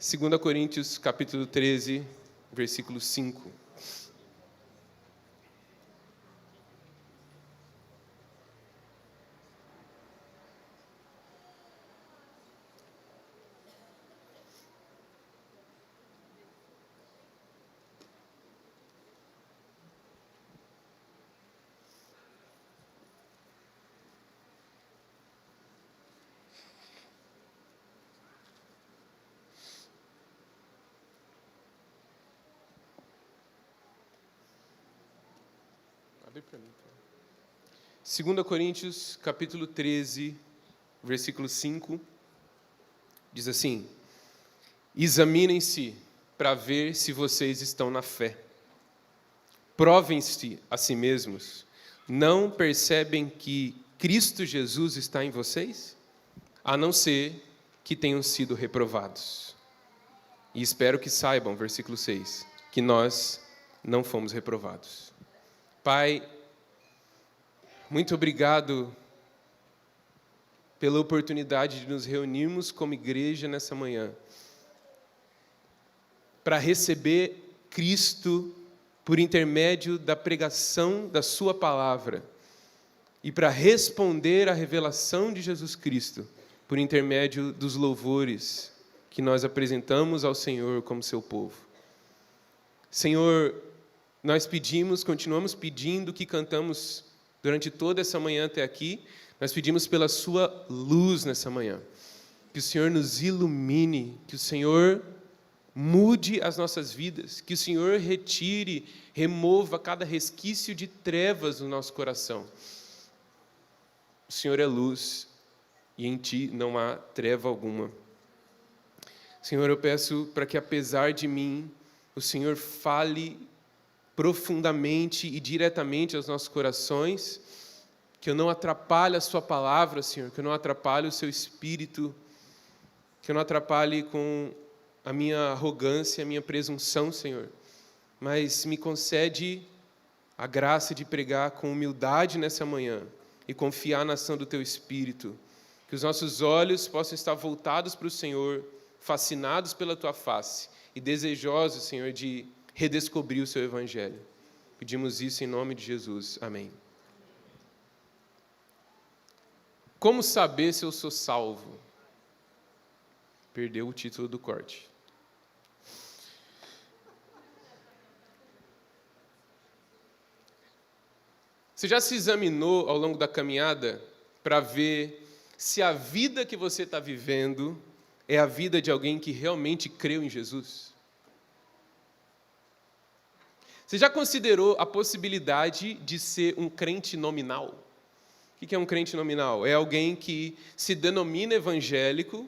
2 Coríntios, capítulo 13, versículo 5. Abre para mim. 2 Coríntios, capítulo 13, versículo 5, diz assim: examinem-se para ver se vocês estão na fé. Provem-se a si mesmos. Não percebem que Cristo Jesus está em vocês? A não ser que tenham sido reprovados. E espero que saibam, versículo 6, que nós não fomos reprovados. Pai, muito obrigado pela oportunidade de nos reunirmos como igreja nessa manhã, para receber Cristo por intermédio da pregação da sua palavra e para responder à revelação de Jesus Cristo por intermédio dos louvores que nós apresentamos ao Senhor como seu povo. Senhor, nós pedimos, continuamos pedindo que cantamos durante toda essa manhã até aqui, nós pedimos pela sua luz nessa manhã, que o Senhor nos ilumine, que o Senhor mude as nossas vidas, que o Senhor retire, remova cada resquício de trevas no nosso coração. O Senhor é luz e em Ti não há treva alguma. Senhor, eu peço para que, apesar de mim, o Senhor fale profundamente e diretamente aos nossos corações, que eu não atrapalhe a sua palavra, Senhor, que eu não atrapalhe o seu espírito, que eu não atrapalhe com a minha arrogância, a minha presunção, Senhor, mas me concede a graça de pregar com humildade nessa manhã e confiar na ação do teu espírito, que os nossos olhos possam estar voltados para o Senhor, fascinados pela tua face e desejosos, Senhor, de redescobrir o seu evangelho. Pedimos isso em nome de Jesus. Amém. Como saber se eu sou salvo? Perdeu o título do corte. Você já se examinou ao longo da caminhada para ver se a vida que você está vivendo é a vida de alguém que realmente creu em Jesus? Você já considerou a possibilidade de ser um crente nominal? O que é um crente nominal? É alguém que se denomina evangélico,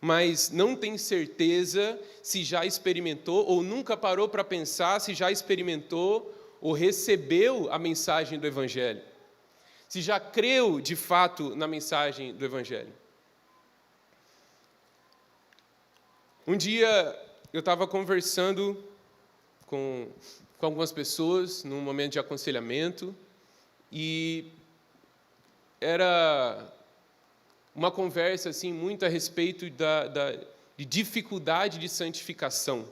mas não tem certeza se já experimentou ou nunca parou para pensar se já experimentou ou recebeu a mensagem do evangelho. Se já creu de fato na mensagem do evangelho. Um dia eu estava conversando com algumas pessoas num momento de aconselhamento e era uma conversa assim muito a respeito de dificuldade de santificação.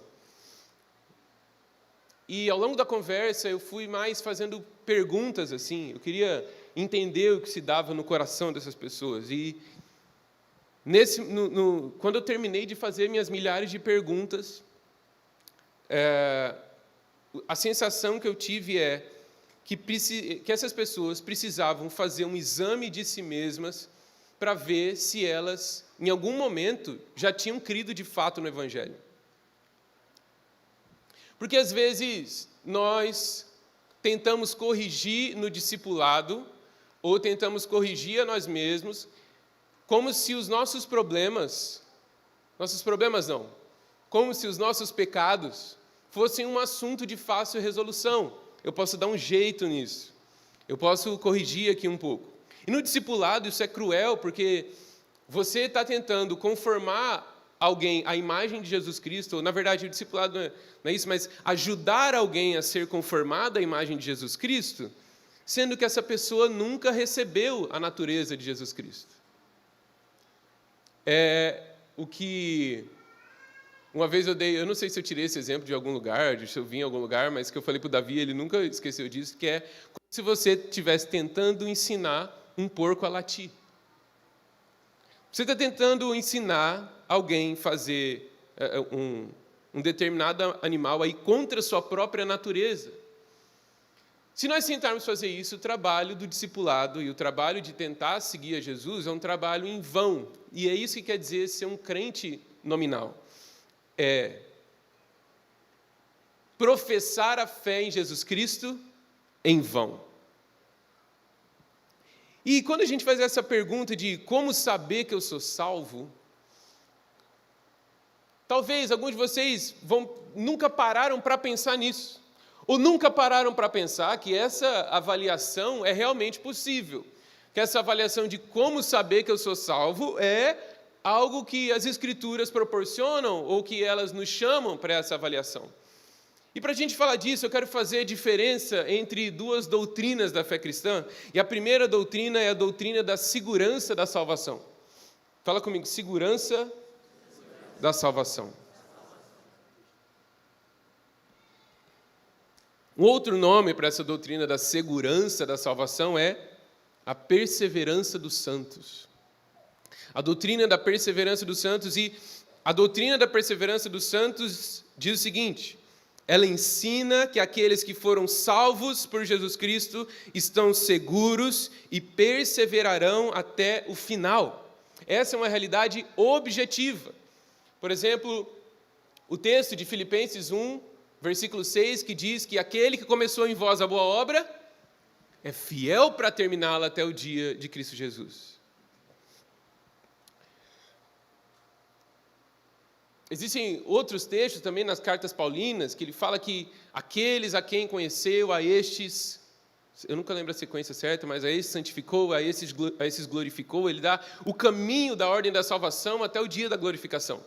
E ao longo da conversa eu fui mais fazendo perguntas assim, eu queria entender o que se dava no coração dessas pessoas. E quando eu terminei de fazer minhas milhares de perguntas, a sensação que eu tive é que essas pessoas precisavam fazer um exame de si mesmas para ver se elas, em algum momento, já tinham crido de fato no Evangelho. Porque, às vezes, nós tentamos corrigir no discipulado ou tentamos corrigir a nós mesmos como se os nossos problemas não, como se os nossos pecados fossem um assunto de fácil resolução. Eu posso dar um jeito nisso. Eu posso corrigir aqui um pouco. E no discipulado isso é cruel, porque você está tentando conformar alguém à imagem de Jesus Cristo, ou, na verdade, o discipulado não é isso, mas ajudar alguém a ser conformado à imagem de Jesus Cristo, sendo que essa pessoa nunca recebeu a natureza de Jesus Cristo. É o que Uma vez eu não sei se eu tirei esse exemplo de algum lugar, se eu vi em algum lugar, mas que eu falei para o Davi, ele nunca esqueceu disso, que é como se você estivesse tentando ensinar um porco a latir. Você está tentando ensinar alguém a fazer um determinado animal aí contra a sua própria natureza. Se nós tentarmos fazer isso, o trabalho do discipulado e o trabalho de tentar seguir a Jesus é um trabalho em vão. E é isso que quer dizer ser um crente nominal. É professar a fé em Jesus Cristo em vão. E quando a gente faz essa pergunta de como saber que eu sou salvo, talvez alguns de vocês nunca pararam para pensar nisso, ou nunca pararam para pensar que essa avaliação é realmente possível, que essa avaliação de como saber que eu sou salvo é algo que as Escrituras proporcionam ou que elas nos chamam para essa avaliação. E para a gente falar disso, eu quero fazer a diferença entre duas doutrinas da fé cristã. E a primeira doutrina é a doutrina da segurança da salvação. Fala comigo, segurança da salvação. Um outro nome para essa doutrina da segurança da salvação é a perseverança dos santos. A doutrina da perseverança dos santos, e a doutrina da perseverança dos santos diz o seguinte: ela ensina que aqueles que foram salvos por Jesus Cristo estão seguros e perseverarão até o final. Essa é uma realidade objetiva. Por exemplo, o texto de Filipenses 1, versículo 6, que diz que aquele que começou em vós a boa obra é fiel para terminá-la até o dia de Cristo Jesus. Existem outros textos também nas cartas paulinas que ele fala que aqueles a quem conheceu, a estes, eu nunca lembro a sequência certa, mas a estes santificou, a esses glorificou, ele dá o caminho da ordem da salvação até o dia da glorificação.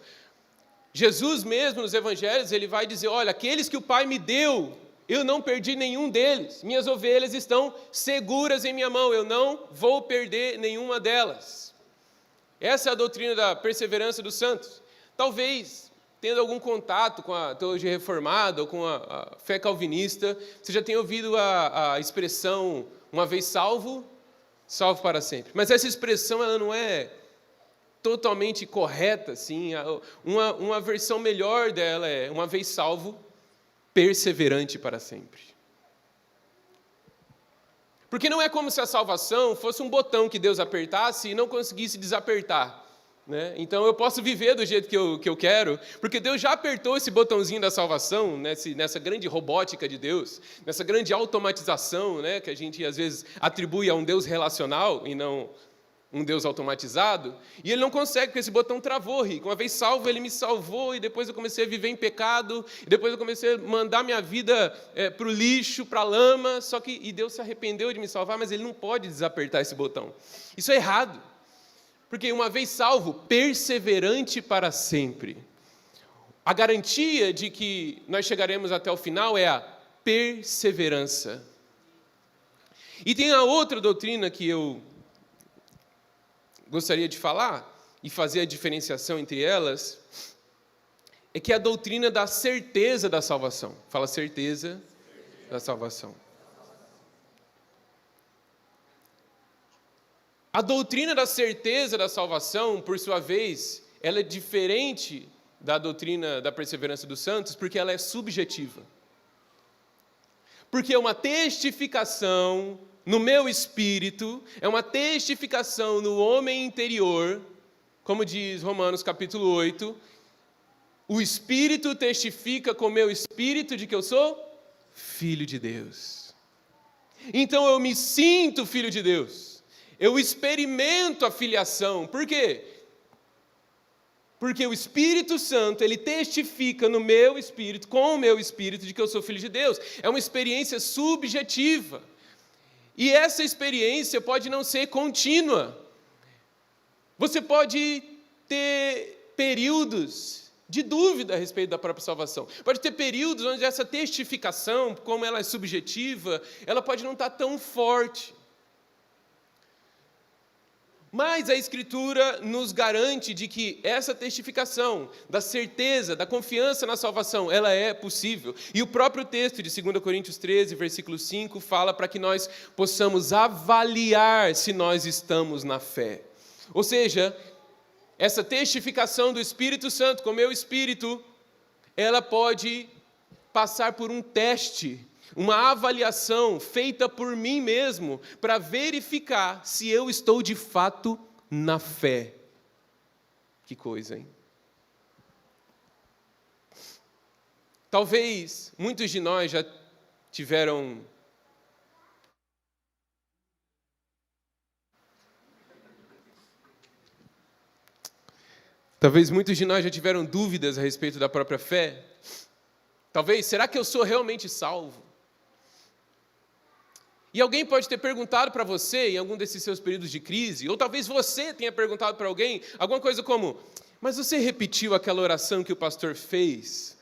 Jesus mesmo nos evangelhos, ele vai dizer, olha, aqueles que o Pai me deu, eu não perdi nenhum deles, minhas ovelhas estão seguras em minha mão, eu não vou perder nenhuma delas. Essa é a doutrina da perseverança dos santos. Talvez, tendo algum contato com a teologia reformada ou com a fé calvinista, você já tenha ouvido a expressão, uma vez salvo, salvo para sempre. Mas essa expressão ela não é totalmente correta, assim. Uma versão melhor dela é, uma vez salvo, perseverante para sempre. Porque não é como se a salvação fosse um botão que Deus apertasse e não conseguisse desapertar. Né? Então eu posso viver do jeito que eu quero, porque Deus já apertou esse botãozinho da salvação, nessa grande robótica de Deus, nessa grande automatização, né, que a gente às vezes atribui a um Deus relacional e não um Deus automatizado, e ele não consegue, porque esse botão travou, Rick. Uma vez salvo, ele me salvou, e depois eu comecei a viver em pecado, e depois eu comecei a mandar minha vida para o lixo, para a lama, e Deus se arrependeu de me salvar, mas ele não pode desapertar esse botão. Isso é errado. Porque uma vez salvo, perseverante para sempre. A garantia de que nós chegaremos até o final é a perseverança. E tem a outra doutrina que eu gostaria de falar, e fazer a diferenciação entre elas, é que é a doutrina da certeza da salvação. Fala certeza da salvação. A doutrina da certeza da salvação, por sua vez, ela é diferente da doutrina da perseverança dos santos, porque ela é subjetiva. Porque é uma testificação no meu espírito, é uma testificação no homem interior, como diz Romanos capítulo 8, o Espírito testifica com o meu espírito de que eu sou filho de Deus. Então eu me sinto filho de Deus. Eu experimento a filiação. Por quê? Porque o Espírito Santo, ele testifica no meu espírito, com o meu espírito, de que eu sou filho de Deus. É uma experiência subjetiva. E essa experiência pode não ser contínua. Você pode ter períodos de dúvida a respeito da própria salvação. Pode ter períodos onde essa testificação, como ela é subjetiva, ela pode não estar tão forte. Mas a Escritura nos garante de que essa testificação da certeza, da confiança na salvação, ela é possível. E o próprio texto de 2 Coríntios 13, versículo 5, fala para que nós possamos avaliar se nós estamos na fé. Ou seja, essa testificação do Espírito Santo com o meu espírito, ela pode passar por um teste, uma avaliação feita por mim mesmo, para verificar se eu estou de fato na fé. Que coisa, hein? Talvez muitos de nós já tiveram dúvidas a respeito da própria fé. Talvez, será que eu sou realmente salvo? E alguém pode ter perguntado para você, em algum desses seus períodos de crise, ou talvez você tenha perguntado para alguém, alguma coisa como, mas você repetiu aquela oração que o pastor fez?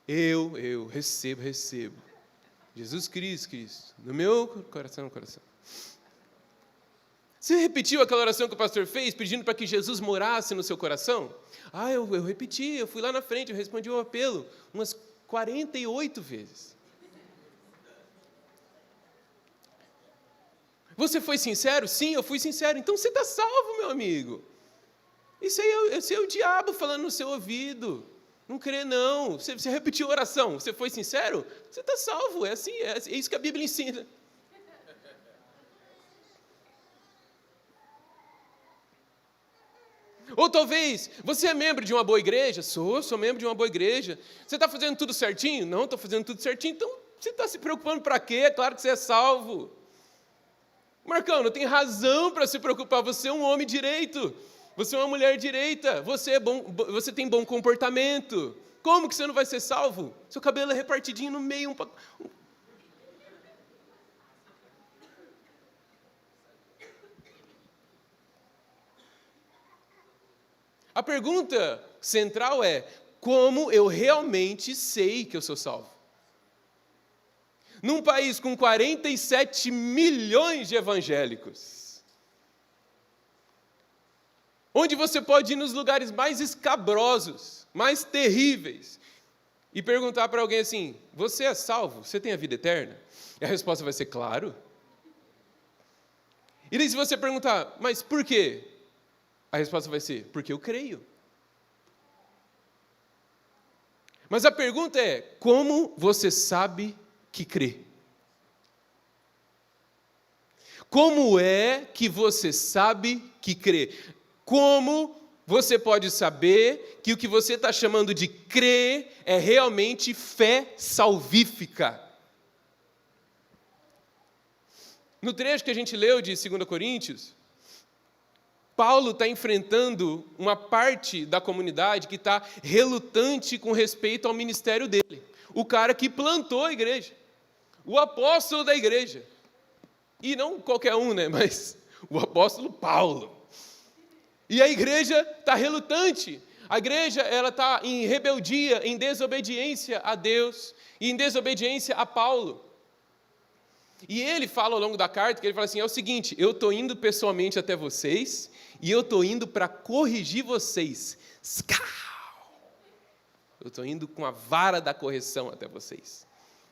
Eu recebo. Jesus Cristo, no meu coração. Você repetiu aquela oração que o pastor fez, pedindo para que Jesus morasse no seu coração? Eu repeti, eu fui lá na frente, eu respondi o apelo umas 48 vezes. Você foi sincero? Sim, eu fui sincero. Então você está salvo, meu amigo. Esse é o diabo falando no seu ouvido. Não crê, não. Você repetiu a oração, você foi sincero? Você está salvo, é assim, é isso que a Bíblia ensina. Ou talvez, você é membro de uma boa igreja? Sou membro de uma boa igreja. Você está fazendo tudo certinho? Não, estou fazendo tudo certinho. Então, você está se preocupando para quê? É claro que você é salvo. Marcão, não tem razão para se preocupar. Você é um homem direito. Você é uma mulher direita. Você tem bom comportamento. Como que você não vai ser salvo? Seu cabelo é repartidinho no meio. A pergunta central é: como eu realmente sei que eu sou salvo? Num país com 47 milhões de evangélicos, onde você pode ir nos lugares mais escabrosos, mais terríveis, e perguntar para alguém assim, você é salvo? Você tem a vida eterna? E a resposta vai ser claro. E daí se você perguntar, mas por quê? A resposta vai ser, porque eu creio. Mas a pergunta é, como você sabe que crê? Como é que você sabe que crê? Como você pode saber que o que você está chamando de crer é realmente fé salvífica? No trecho que a gente leu de 2 Coríntios, Paulo está enfrentando uma parte da comunidade que está relutante com respeito ao ministério dele. O cara que plantou a igreja. O apóstolo da igreja. E não qualquer um, né? Mas o apóstolo Paulo. E a igreja está relutante. A igreja está em rebeldia, em desobediência a Deus e em desobediência a Paulo. E ele fala ao longo da carta, que ele fala assim, é o seguinte, eu estou indo pessoalmente até vocês e eu estou indo para corrigir vocês. Eu estou indo com a vara da correção até vocês.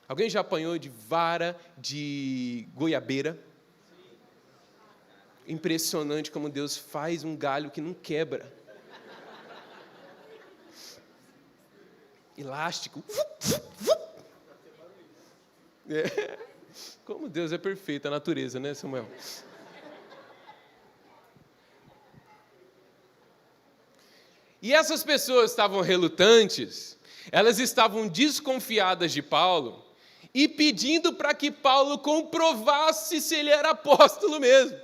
Alguém já apanhou de vara de goiabeira? Impressionante como Deus faz um galho que não quebra. Elástico. Como Deus é perfeito, a natureza, né, Samuel? E essas pessoas estavam relutantes, elas estavam desconfiadas de Paulo e pedindo para que Paulo comprovasse se ele era apóstolo mesmo.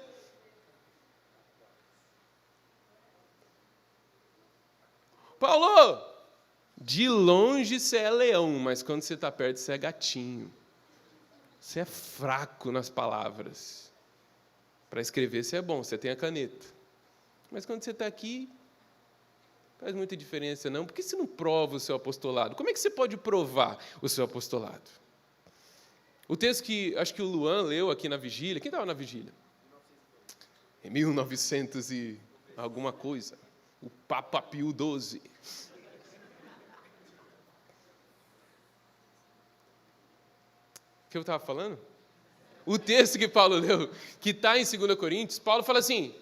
Paulo, de longe você é leão, mas quando você está perto você é gatinho. Você é fraco nas palavras. Para escrever você é bom, você tem a caneta. Mas quando você está aqui, faz muita diferença não. Por que você não prova o seu apostolado? Como é que você pode provar o seu apostolado? O texto que acho que o Luan leu aqui na vigília. Quem estava na vigília? Em 1900 e alguma coisa. O Papa Pio XII. O que eu estava falando? O texto que Paulo leu, que está em 2 Coríntios, Paulo fala assim,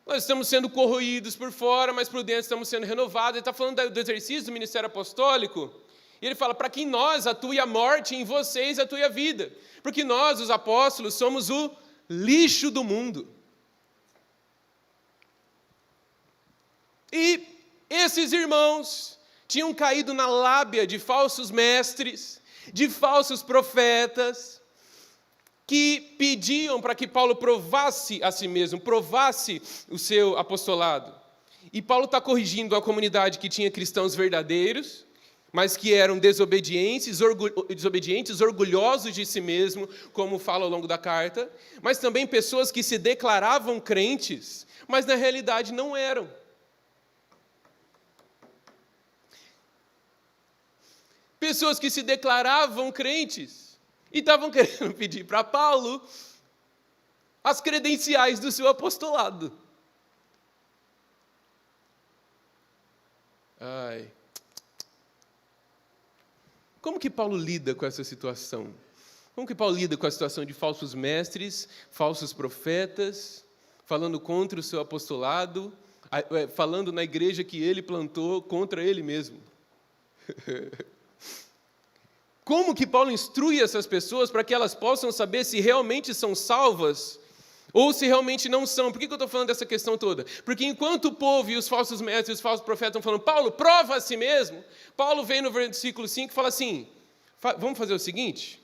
nós estamos sendo corroídos por fora, mas por dentro estamos sendo renovados. Ele está falando do exercício do ministério apostólico. E ele fala, para que em nós atue a morte, em vocês atue a vida. Porque nós, os apóstolos, somos o lixo do mundo. E esses irmãos tinham caído na lábia de falsos mestres, de falsos profetas, que pediam para que Paulo provasse a si mesmo, provasse o seu apostolado. E Paulo está corrigindo a comunidade que tinha cristãos verdadeiros, mas que eram desobedientes, orgulhosos de si mesmo, como fala ao longo da carta, mas também pessoas que se declaravam crentes, mas na realidade não eram. Pessoas que se declaravam crentes e estavam querendo pedir para Paulo as credenciais do seu apostolado. Ai. Como que Paulo lida com essa situação? Como que Paulo lida com a situação de falsos mestres, falsos profetas, falando contra o seu apostolado, falando na igreja que ele plantou contra ele mesmo? Como que Paulo instrui essas pessoas para que elas possam saber se realmente são salvas ou se realmente não são? Por que eu estou falando dessa questão toda? Porque enquanto o povo e os falsos mestres, os falsos profetas estão falando, Paulo, prova a si mesmo, Paulo vem no versículo 5 e fala assim, vamos fazer o seguinte,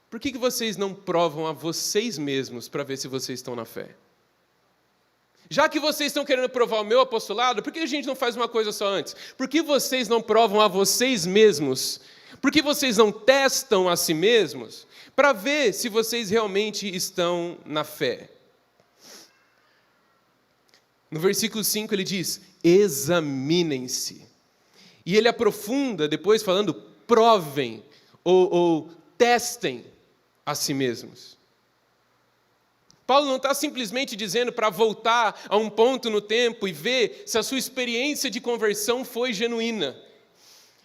por que vocês não provam a vocês mesmos para ver se vocês estão na fé? Já que vocês estão querendo provar o meu apostolado, por que a gente não faz uma coisa só antes? Por que vocês não provam a vocês mesmos? Por que vocês não testam a si mesmos para ver se vocês realmente estão na fé? No versículo 5 ele diz, examinem-se. E ele aprofunda depois falando, provem ou testem a si mesmos. Paulo não está simplesmente dizendo para voltar a um ponto no tempo e ver se a sua experiência de conversão foi genuína.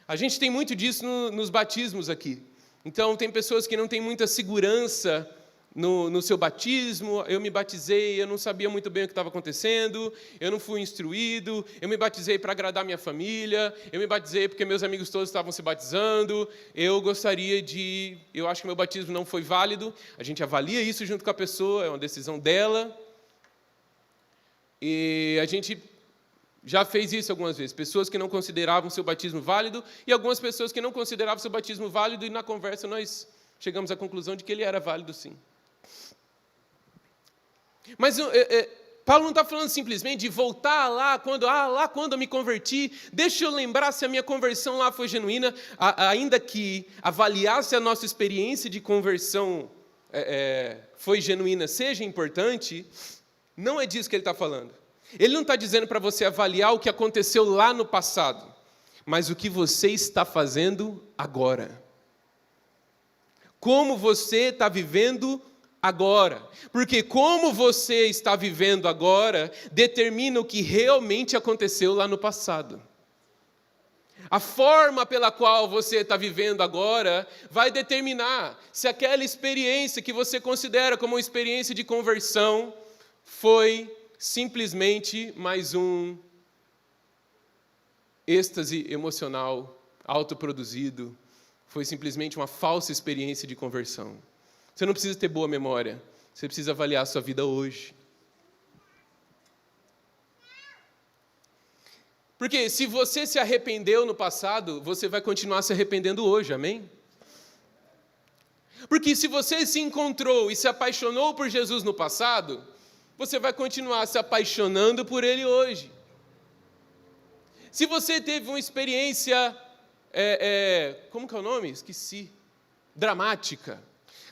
A gente tem muito disso nos batismos aqui. Então, tem pessoas que não têm muita segurança no seu batismo. Eu me batizei, eu não sabia muito bem o que estava acontecendo, eu não fui instruído, eu me batizei para agradar minha família, eu me batizei porque meus amigos todos estavam se batizando, eu acho que meu batismo não foi válido. A gente avalia isso junto com a pessoa, é uma decisão dela. E a gente já fez isso algumas vezes, pessoas que não consideravam seu batismo válido e algumas pessoas que não consideravam seu batismo válido e na conversa nós chegamos à conclusão de que ele era válido sim. Mas Paulo não está falando simplesmente de voltar lá quando eu me converti, deixa eu lembrar se a minha conversão lá foi genuína, ainda que avaliar se a nossa experiência de conversão foi genuína seja importante, não é disso que ele está falando. Ele não está dizendo para você avaliar o que aconteceu lá no passado, mas o que você está fazendo agora. Como você está vivendo agora. Porque como você está vivendo agora, determina o que realmente aconteceu lá no passado. A forma pela qual você está vivendo agora vai determinar se aquela experiência que você considera como uma experiência de conversão foi simplesmente mais um êxtase emocional autoproduzido, foi simplesmente uma falsa experiência de conversão. Você não precisa ter boa memória, você precisa avaliar a sua vida hoje. Porque se você se arrependeu no passado, você vai continuar se arrependendo hoje, amém? Porque se você se encontrou e se apaixonou por Jesus no passado, você vai continuar se apaixonando por Ele hoje. Se você teve uma experiência, como que é o nome? Esqueci. Dramática.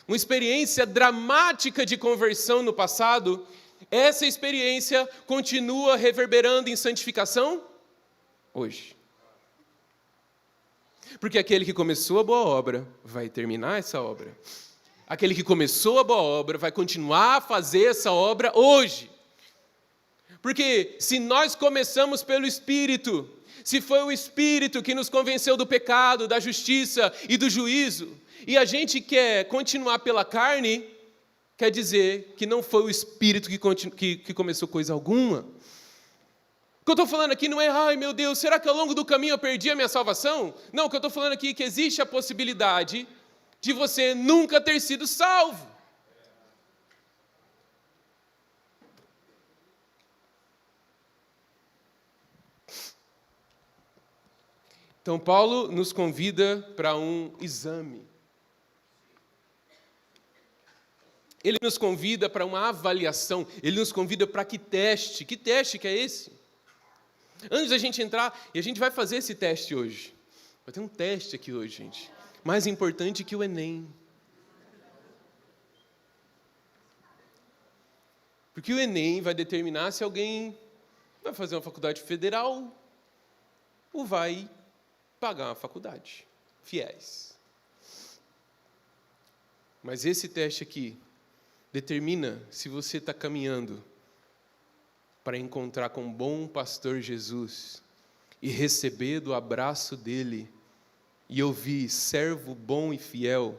Uma experiência dramática de conversão no passado, essa experiência continua reverberando em santificação hoje. Porque aquele que começou a boa obra vai terminar essa obra. Aquele que começou a boa obra vai continuar a fazer essa obra hoje. Porque se nós começamos pelo Espírito, se foi o Espírito que nos convenceu do pecado, da justiça e do juízo, e a gente quer continuar pela carne, quer dizer que não foi o Espírito que começou coisa alguma. O que eu estou falando aqui não é, ai meu Deus, será que ao longo do caminho eu perdi a minha salvação? Não, o que eu estou falando aqui é que existe a possibilidade de você nunca ter sido salvo. Então, Paulo nos convida para um exame. Ele nos convida para uma avaliação. Ele nos convida para que teste. Que teste que é esse? Antes da gente entrar, e a gente vai fazer esse teste hoje. Vai ter um teste aqui hoje, gente. Mais importante que o Enem. Porque o Enem vai determinar se alguém vai fazer uma faculdade federal ou vai pagar uma faculdade. Fiéis. Mas esse teste aqui determina se você está caminhando para encontrar com o bom pastor Jesus e receber do abraço dele e ouvir, servo bom e fiel,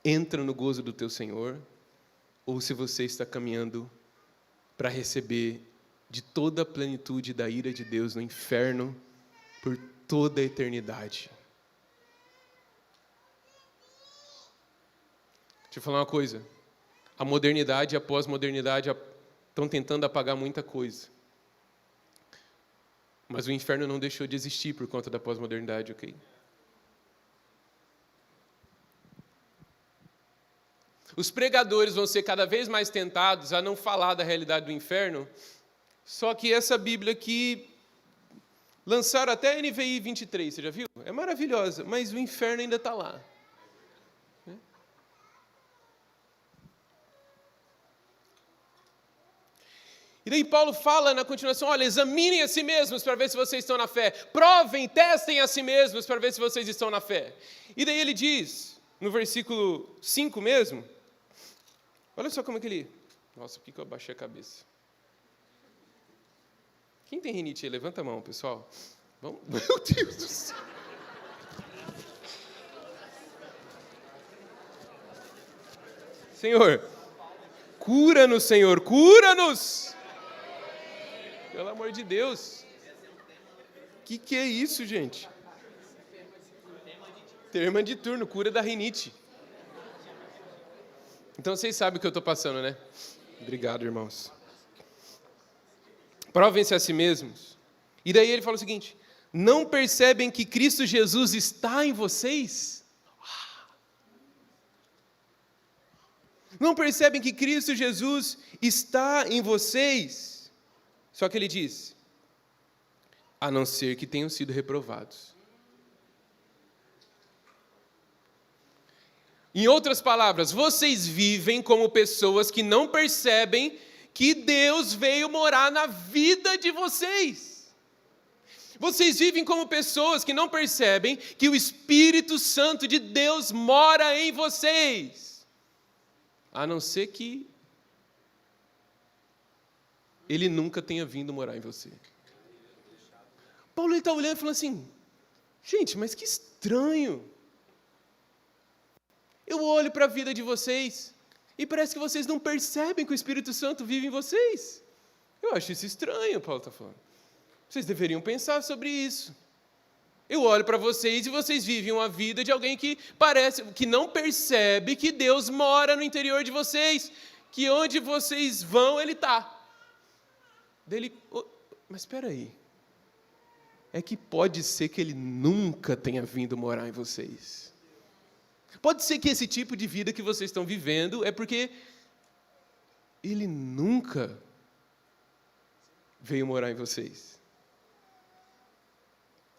entra no gozo do teu Senhor, ou se você está caminhando para receber de toda a plenitude da ira de Deus no inferno por toda a eternidade. Deixa eu falar uma coisa. A modernidade e a pós-modernidade estão tentando apagar muita coisa. Mas o inferno não deixou de existir por conta da pós-modernidade, ok? Os pregadores vão ser cada vez mais tentados a não falar da realidade do inferno, só que essa Bíblia aqui, lançaram até a NVI 23, você já viu? É maravilhosa, mas o inferno ainda está lá. E daí Paulo fala na continuação, olha, examinem a si mesmos para ver se vocês estão na fé. Provem, testem a si mesmos para ver se vocês estão na fé. E daí ele diz, no versículo 5 mesmo, olha só como é que ele... Nossa, por que eu abaixei a cabeça? Quem tem rinite aí? Levanta a mão, pessoal. Vamos... Meu Deus do céu. Senhor, cura-nos, Senhor, cura-nos! Pelo amor de Deus. Que é isso, gente? Terma de turno, cura da rinite. Então vocês sabem o que eu estou passando, né? Obrigado, irmãos. Provem-se a si mesmos. E daí ele fala o seguinte, não percebem que Cristo Jesus está em vocês? Não percebem que Cristo Jesus está em vocês? Só que ele diz, a não ser que tenham sido reprovados. Em outras palavras, vocês vivem como pessoas que não percebem que Deus veio morar na vida de vocês. Vocês vivem como pessoas que não percebem que o Espírito Santo de Deus mora em vocês. A não ser que Ele nunca tenha vindo morar em você. Paulo está olhando e falando assim, gente, mas que estranho. Eu olho para a vida de vocês e parece que vocês não percebem que o Espírito Santo vive em vocês. Eu acho isso estranho, Paulo está falando. Vocês deveriam pensar sobre isso. Eu olho para vocês e vocês vivem uma vida de alguém que parece, que não percebe que Deus mora no interior de vocês, que onde vocês vão, Ele está. Mas espera aí. É que pode ser que Ele nunca tenha vindo morar em vocês. Pode ser que esse tipo de vida que vocês estão vivendo é porque Ele nunca veio morar em vocês.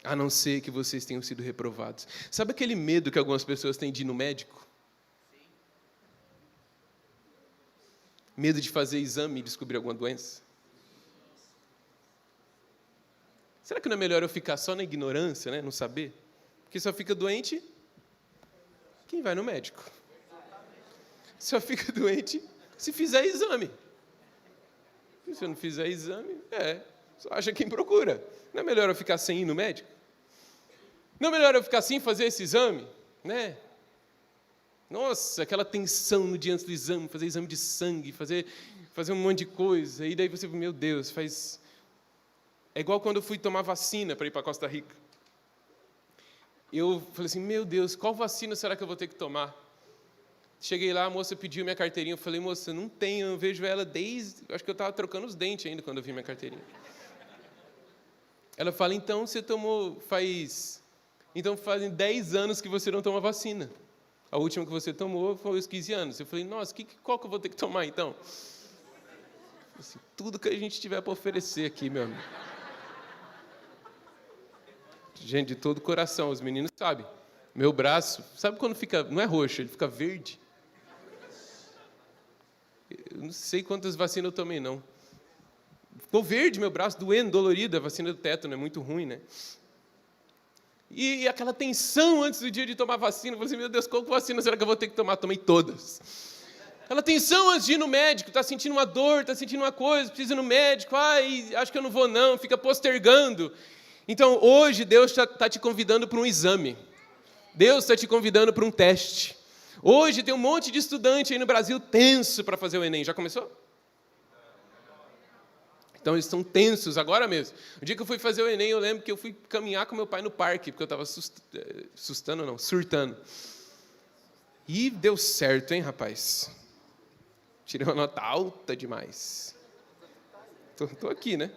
A não ser que vocês tenham sido reprovados. Sabe aquele medo que algumas pessoas têm de ir no médico? Medo de fazer exame e descobrir alguma doença? Será que não é melhor eu ficar só na ignorância, né? Não saber? Porque só fica doente quem vai no médico. só fica doente se fizer exame. Se você não fizer exame, só acha quem procura. Não é melhor eu ficar sem ir no médico? Não é melhor eu ficar sem fazer esse exame? Né? Nossa, aquela tensão no dia antes do exame, fazer exame de sangue, fazer um monte de coisa. E daí você, meu Deus, faz... É igual quando eu fui tomar vacina para ir para Costa Rica. Eu falei assim, meu Deus, qual vacina será que eu vou ter que tomar? Cheguei lá, a moça pediu minha carteirinha. Eu falei, moça, não tenho, eu vejo ela desde... Acho que eu estava trocando os dentes ainda quando eu vi minha carteirinha. Ela fala, então você tomou, Então fazem 10 anos que você não toma vacina. A última que você tomou foi aos 15 anos. Eu falei, nossa, qual que eu vou ter que tomar então? Assim, tudo que a gente tiver para oferecer aqui, meu amigo. Gente, de todo o coração, os meninos sabem. Meu braço, sabe quando fica, não é roxo, ele fica verde? Eu não sei quantas vacinas eu tomei, não. Ficou verde meu braço, doendo, dolorido, a vacina do tétano é muito ruim, né? E aquela tensão antes do dia de tomar vacina, eu falei assim, meu Deus, qual vacina será que eu vou ter que tomar? Tomei todas. Aquela tensão antes de ir no médico, está sentindo uma dor, está sentindo uma coisa, precisa ir no médico, acho que eu não vou não, fica postergando. Então, hoje, Deus está te convidando para um exame. Deus está te convidando para um teste. Hoje tem um monte de estudante aí no Brasil tenso para fazer o Enem. Já começou? Então, eles estão tensos agora mesmo. O dia que eu fui fazer o Enem, eu lembro que eu fui caminhar com meu pai no parque, porque eu estava surtando. E deu certo, hein, rapaz? Tirei uma nota alta demais. Estou aqui, né?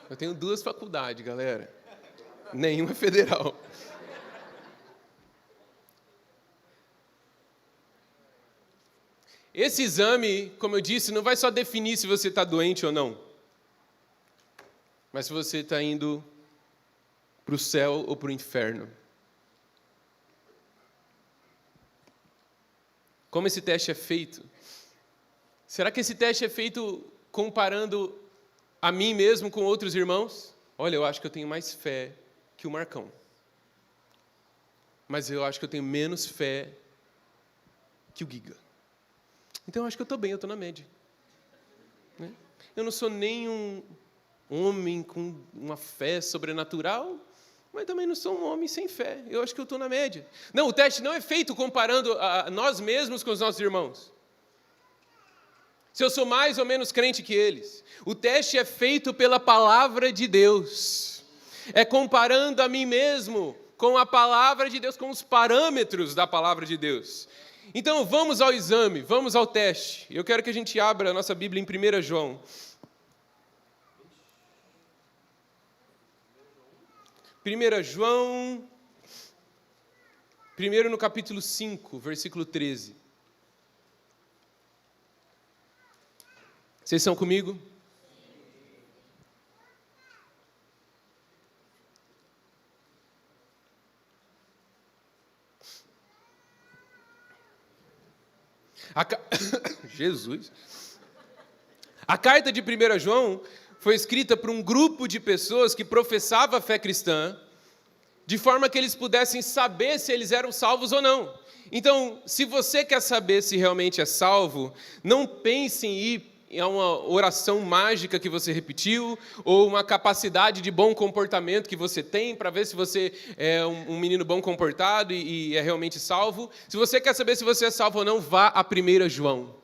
Eu tenho 2 faculdades, galera. Nenhuma federal. Esse exame, como eu disse, não vai só definir se você está doente ou não, mas se você está indo para o céu ou para o inferno. Como esse teste é feito? Será que esse teste é feito comparando a mim mesmo com outros irmãos? Olha, eu acho que eu tenho mais fé que o Marcão. Mas eu acho que eu tenho menos fé que o Giga. Então eu acho que eu estou bem, eu estou na média. Né? Eu não sou nem um homem com uma fé sobrenatural, mas também não sou um homem sem fé. Eu acho que eu estou na média. Não, o teste não é feito comparando a nós mesmos com os nossos irmãos. Se eu sou mais ou menos crente que eles. O teste é feito pela palavra de Deus. É comparando a mim mesmo com a palavra de Deus, com os parâmetros da palavra de Deus. Então, vamos ao exame, vamos ao teste. Eu quero que a gente abra a nossa Bíblia em 1 João. 1 João, primeiro no capítulo 5, versículo 13. Vocês estão comigo? Jesus. A carta de 1 João foi escrita por um grupo de pessoas que professava a fé cristã, de forma que eles pudessem saber se eles eram salvos ou não. Então, se você quer saber se realmente é salvo, não pense em ir a uma oração mágica que você repetiu, ou uma capacidade de bom comportamento que você tem, para ver se você é um menino bom comportado e é realmente salvo. Se você quer saber se você é salvo ou não, vá a 1 João.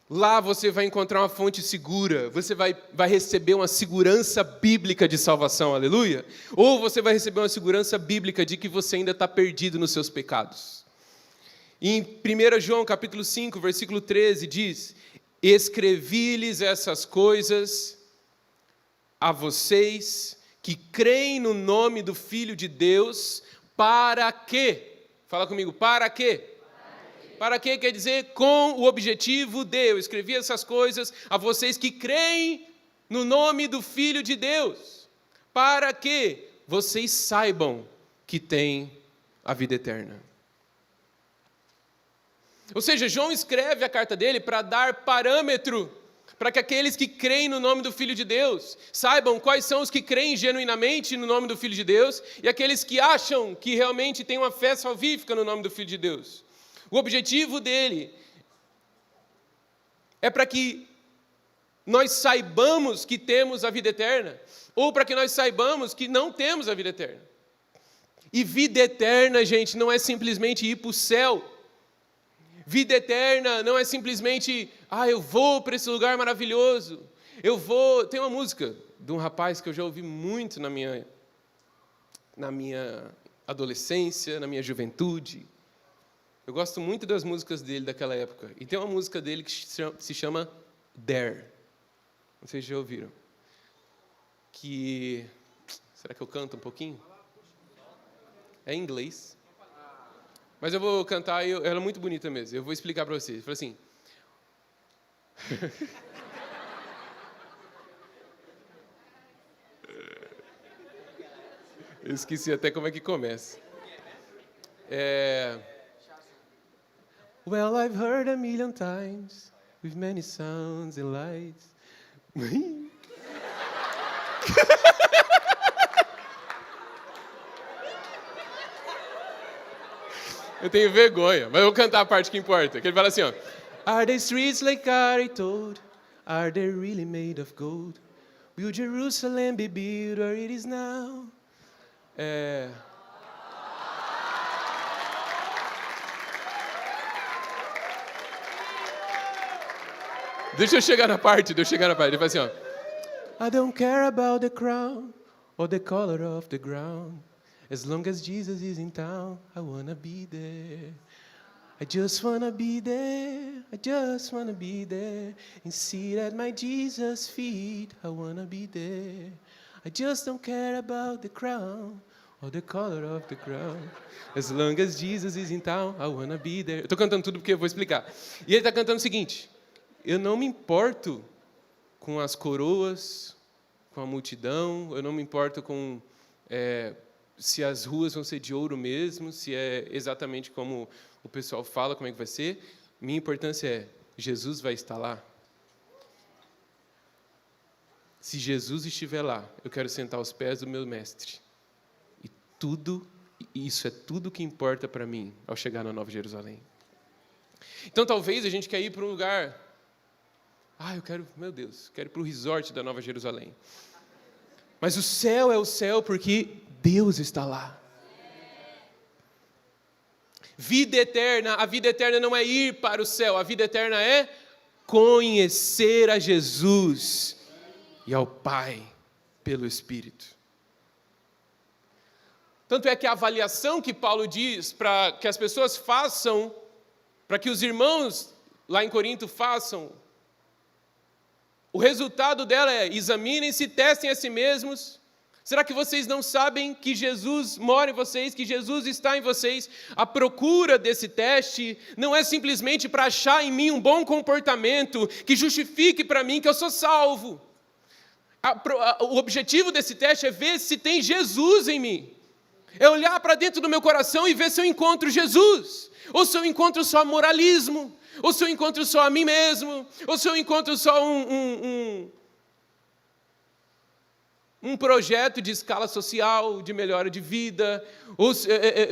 Lá você vai encontrar uma fonte segura, você vai receber uma segurança bíblica de salvação, aleluia? Ou você vai receber uma segurança bíblica de que você ainda está perdido nos seus pecados. Em 1 João capítulo 5, versículo 13, diz: escrevi-lhes essas coisas a vocês que creem no nome do Filho de Deus, para quê? Fala comigo, para quê? Para quê quer dizer com o objetivo de. Eu escrevi essas coisas a vocês que creem no nome do Filho de Deus, para que vocês saibam que têm a vida eterna. Ou seja, João escreve a carta dele para dar parâmetro para que aqueles que creem no nome do Filho de Deus saibam quais são os que creem genuinamente no nome do Filho de Deus e aqueles que acham que realmente têm uma fé salvífica no nome do Filho de Deus. O objetivo dele é para que nós saibamos que temos a vida eterna, ou para que nós saibamos que não temos a vida eterna. E vida eterna, gente, não é simplesmente ir para o céu. Vida eterna não é simplesmente, eu vou para esse lugar maravilhoso. Tem uma música de um rapaz que eu já ouvi muito na minha adolescência, na minha juventude. Eu gosto muito das músicas dele daquela época. E tem uma música dele que se chama Dare. Não sei se já ouviram. Será que eu canto um pouquinho? É em inglês. Mas eu vou cantar, ela é muito bonita mesmo. Eu vou explicar para vocês. Fala assim. Eu esqueci até como é que começa. Well, I've heard a million times, with many sounds and lights. Eu tenho vergonha, mas eu vou cantar a parte que importa. Que ele fala assim, ó. Are the streets like are told? Are they really made of gold? Will Jerusalem be built where it is now? Deixa eu chegar na parte. Ele fala assim, ó. I don't care about the crown or the color of the ground. As long as Jesus is in town, I wanna be there. I just wanna be there. I just wanna be there. And sit at my Jesus' feet. I wanna be there. I just don't care about the crown or the color of the ground. As long as Jesus is in town, I wanna be there. Eu estou cantando tudo porque eu vou explicar. E ele está cantando o seguinte. Eu não me importo com as coroas, com a multidão. Eu não me importo com... se as ruas vão ser de ouro mesmo, se é exatamente como o pessoal fala, como é que vai ser. Minha importância é, Jesus vai estar lá. Se Jesus estiver lá, eu quero sentar aos pés do meu mestre. E isso é tudo que importa para mim ao chegar na Nova Jerusalém. Então, talvez a gente quer ir para um lugar... quero ir para o resort da Nova Jerusalém. Mas o céu é o céu porque Deus está lá. Vida eterna, a vida eterna não é ir para o céu, a vida eterna é conhecer a Jesus e ao Pai pelo Espírito. Tanto é que a avaliação que Paulo diz para que as pessoas façam, para que os irmãos lá em Corinto façam, o resultado dela é: examinem-se, testem a si mesmos. Será que vocês não sabem que Jesus mora em vocês, que Jesus está em vocês? A procura desse teste não é simplesmente para achar em mim um bom comportamento que justifique para mim que eu sou salvo. O objetivo desse teste é ver se tem Jesus em mim. É olhar para dentro do meu coração e ver se eu encontro Jesus. Ou se eu encontro só moralismo. Ou se eu encontro só a mim mesmo. Ou se eu encontro só um projeto de escala social, de melhora de vida. Ou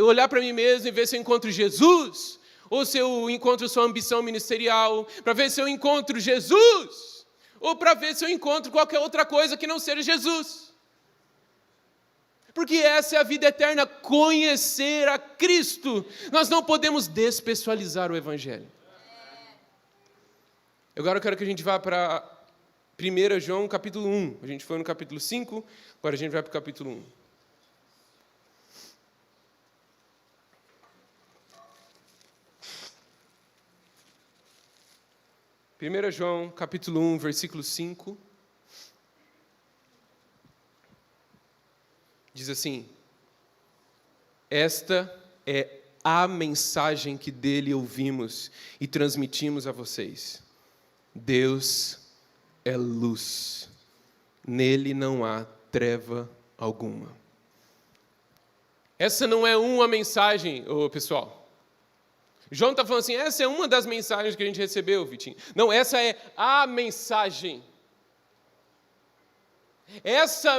olhar para mim mesmo e ver se eu encontro Jesus. Ou se eu encontro só ambição ministerial. Para ver se eu encontro Jesus. Ou para ver se eu encontro qualquer outra coisa que não seja Jesus. Porque essa é a vida eterna, conhecer a Cristo. Nós não podemos despessoalizar o Evangelho. Agora eu quero que a gente vá para 1 João capítulo 1. A gente foi no capítulo 5, agora a gente vai para o capítulo 1. Primeira João, capítulo 1, versículo 5, diz assim: esta é a mensagem que dele ouvimos e transmitimos a vocês. Deus é luz, nele não há treva alguma. Essa não é uma mensagem, pessoal. João está falando assim, essa é uma das mensagens que a gente recebeu, Vitinho. Não, essa é a mensagem. Essa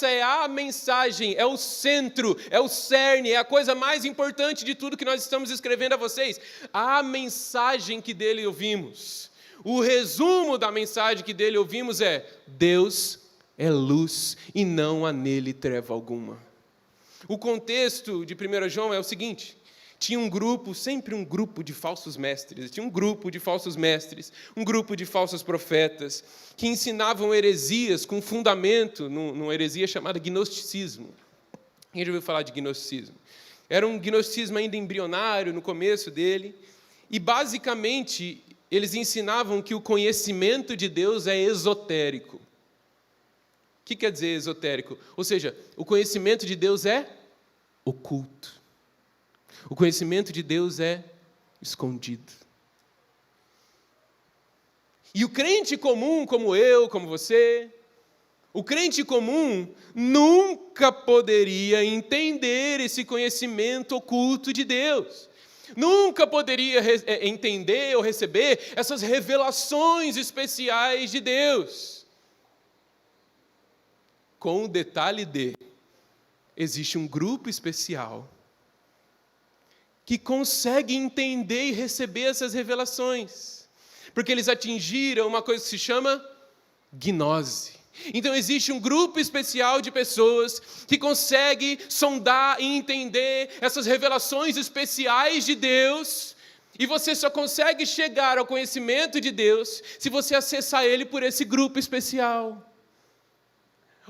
é a mensagem, é o centro, é o cerne, é a coisa mais importante de tudo que nós estamos escrevendo a vocês. A mensagem que dele ouvimos. O resumo da mensagem que dele ouvimos é: Deus é luz e não há nele treva alguma. O contexto de 1 João é o seguinte: tinha um grupo, sempre um grupo de falsos mestres, tinha um grupo de falsos mestres, um grupo de falsos profetas, que ensinavam heresias com fundamento numa heresia chamada gnosticismo. Quem já ouviu falar de gnosticismo? Era um gnosticismo ainda embrionário, no começo dele, e basicamente eles ensinavam que o conhecimento de Deus é esotérico. O que quer dizer esotérico? Ou seja, o conhecimento de Deus é oculto. O conhecimento de Deus é escondido. E o crente comum, como eu, como você, o crente comum nunca poderia entender esse conhecimento oculto de Deus. Nunca poderia entender ou receber essas revelações especiais de Deus. Com o detalhe de: existe um grupo especial que consegue entender e receber essas revelações, porque eles atingiram uma coisa que se chama gnose. Então existe um grupo especial de pessoas que consegue sondar e entender essas revelações especiais de Deus, e você só consegue chegar ao conhecimento de Deus se você acessar ele por esse grupo especial.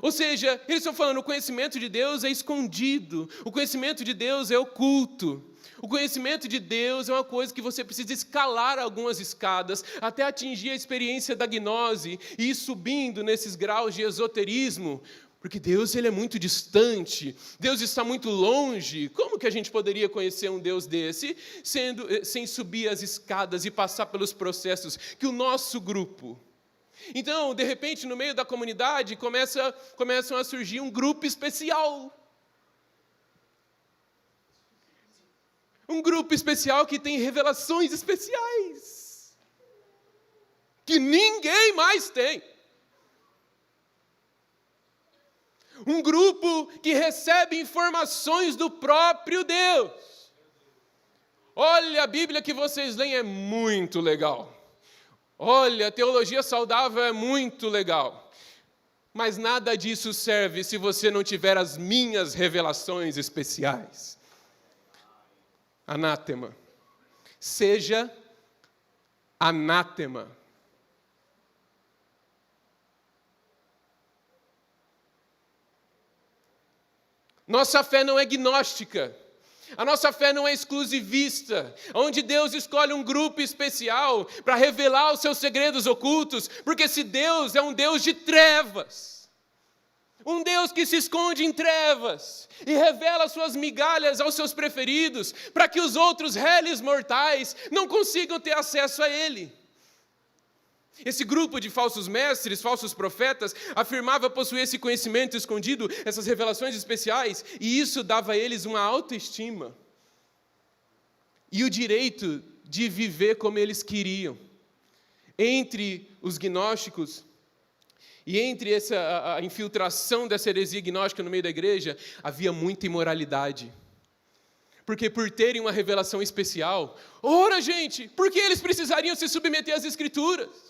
Ou seja, eles estão falando, o conhecimento de Deus é escondido, o conhecimento de Deus é oculto. O conhecimento de Deus é uma coisa que você precisa escalar algumas escadas até atingir a experiência da gnose e ir subindo nesses graus de esoterismo, porque Deus ele é muito distante, Deus está muito longe. Como que a gente poderia conhecer um Deus desse sem subir as escadas e passar pelos processos que o nosso grupo... Então, de repente, no meio da comunidade, começam a surgir um grupo especial. Um grupo especial que tem revelações especiais, que ninguém mais tem. Um grupo que recebe informações do próprio Deus. Olha, a Bíblia que vocês leem é muito legal. Olha, a teologia saudável é muito legal. Mas nada disso serve se você não tiver as minhas revelações especiais. Anátema. Seja anátema. Nossa fé não é gnóstica. A nossa fé não é exclusivista, onde Deus escolhe um grupo especial para revelar os seus segredos ocultos, porque esse Deus é um Deus de trevas, um Deus que se esconde em trevas e revela suas migalhas aos seus preferidos, para que os outros réis mortais não consigam ter acesso a Ele. Esse grupo de falsos mestres, falsos profetas, afirmava possuir esse conhecimento escondido, essas revelações especiais, e isso dava a eles uma autoestima e o direito de viver como eles queriam. Entre os gnósticos e entre a infiltração dessa heresia gnóstica no meio da igreja, havia muita imoralidade. Porque por terem uma revelação especial, ora gente, por que eles precisariam se submeter às Escrituras?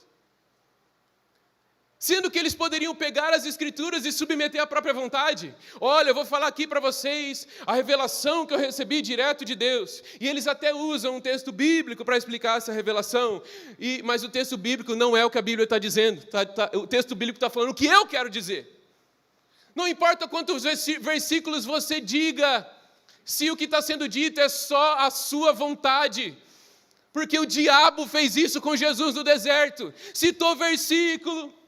Sendo que eles poderiam pegar as Escrituras e submeter à própria vontade. Olha, eu vou falar aqui para vocês a revelação que eu recebi direto de Deus. E eles até usam um texto bíblico para explicar essa revelação. Mas o texto bíblico não é o que a Bíblia está dizendo. O texto bíblico está falando o que eu quero dizer. Não importa quantos versículos você diga, se o que está sendo dito é só a sua vontade. Porque o diabo fez isso com Jesus no deserto. Citou versículo...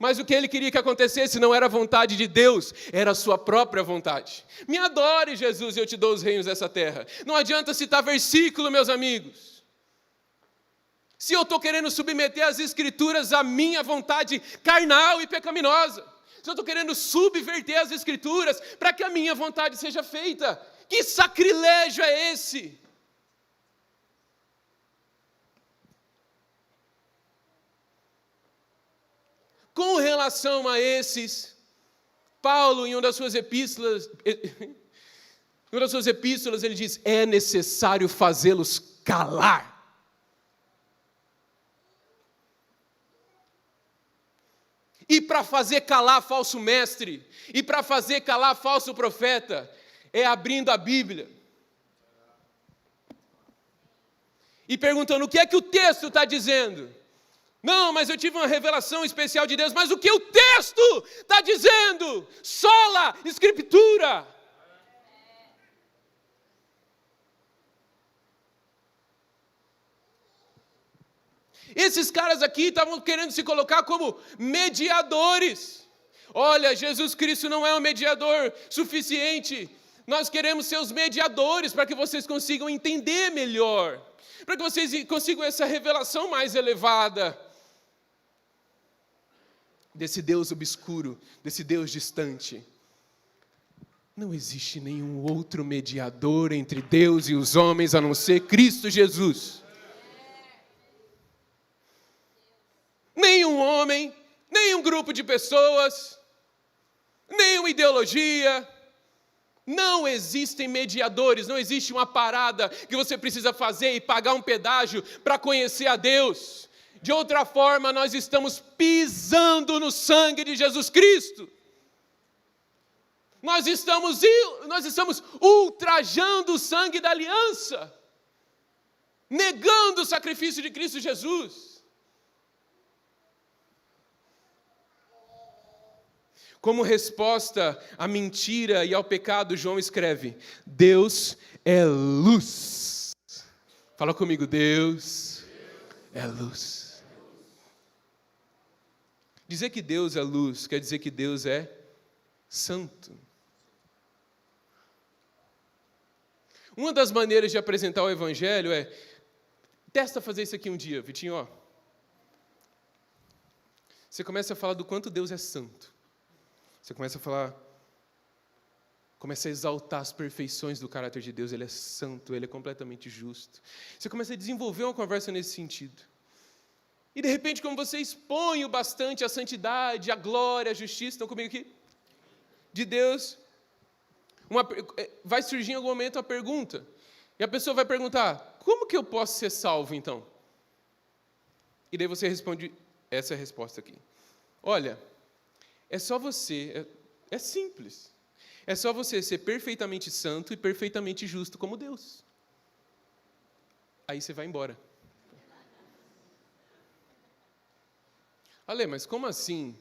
Mas o que ele queria que acontecesse não era a vontade de Deus, era a sua própria vontade. Me adore, Jesus, e eu te dou os reinos dessa terra. Não adianta citar versículo, meus amigos. Se eu estou querendo submeter as Escrituras à minha vontade carnal e pecaminosa. Se eu estou querendo subverter as Escrituras para que a minha vontade seja feita. Que sacrilégio é esse? com relação a esses, Paulo, em uma das suas epístolas, ele diz: é necessário fazê-los calar. E para fazer calar falso mestre, e para fazer calar falso profeta, é abrindo a Bíblia e perguntando: o que é que o texto está dizendo? Não, mas eu tive uma revelação especial de Deus. Mas o que o texto está dizendo? Sola Escritura. Esses caras aqui estavam querendo se colocar como mediadores. Olha, Jesus Cristo não é um mediador suficiente. Nós queremos ser os mediadores para que vocês consigam entender melhor, para que vocês consigam essa revelação mais elevada desse Deus obscuro, desse Deus distante. Não existe nenhum outro mediador entre Deus e os homens a não ser Cristo Jesus. Nenhum homem, nenhum grupo de pessoas, nenhuma ideologia. Não existem mediadores, não existe uma parada que você precisa fazer e pagar um pedágio para conhecer a Deus. De outra forma, nós estamos pisando no sangue de Jesus Cristo. Nós estamos ultrajando o sangue da aliança, negando o sacrifício de Cristo Jesus. Como resposta à mentira e ao pecado, João escreve: Deus é luz. Fala comigo: Deus é luz. Dizer que Deus é luz quer dizer que Deus é santo. Uma das maneiras de apresentar o Evangelho é: testa fazer isso aqui um dia, Vitinho, ó. Você começa a falar do quanto Deus é santo. Você começa a exaltar as perfeições do caráter de Deus. Ele é santo, Ele é completamente justo. Você começa a desenvolver uma conversa nesse sentido. E de repente, como você expõe o bastante a santidade, a glória, a justiça, estão comigo aqui? De Deus, vai surgir em algum momento a pergunta. E a pessoa vai perguntar: como que eu posso ser salvo então? E daí você responde essa resposta aqui: olha, é só você, é simples. É só você ser perfeitamente santo e perfeitamente justo como Deus. Aí você vai embora. Ale, mas como assim?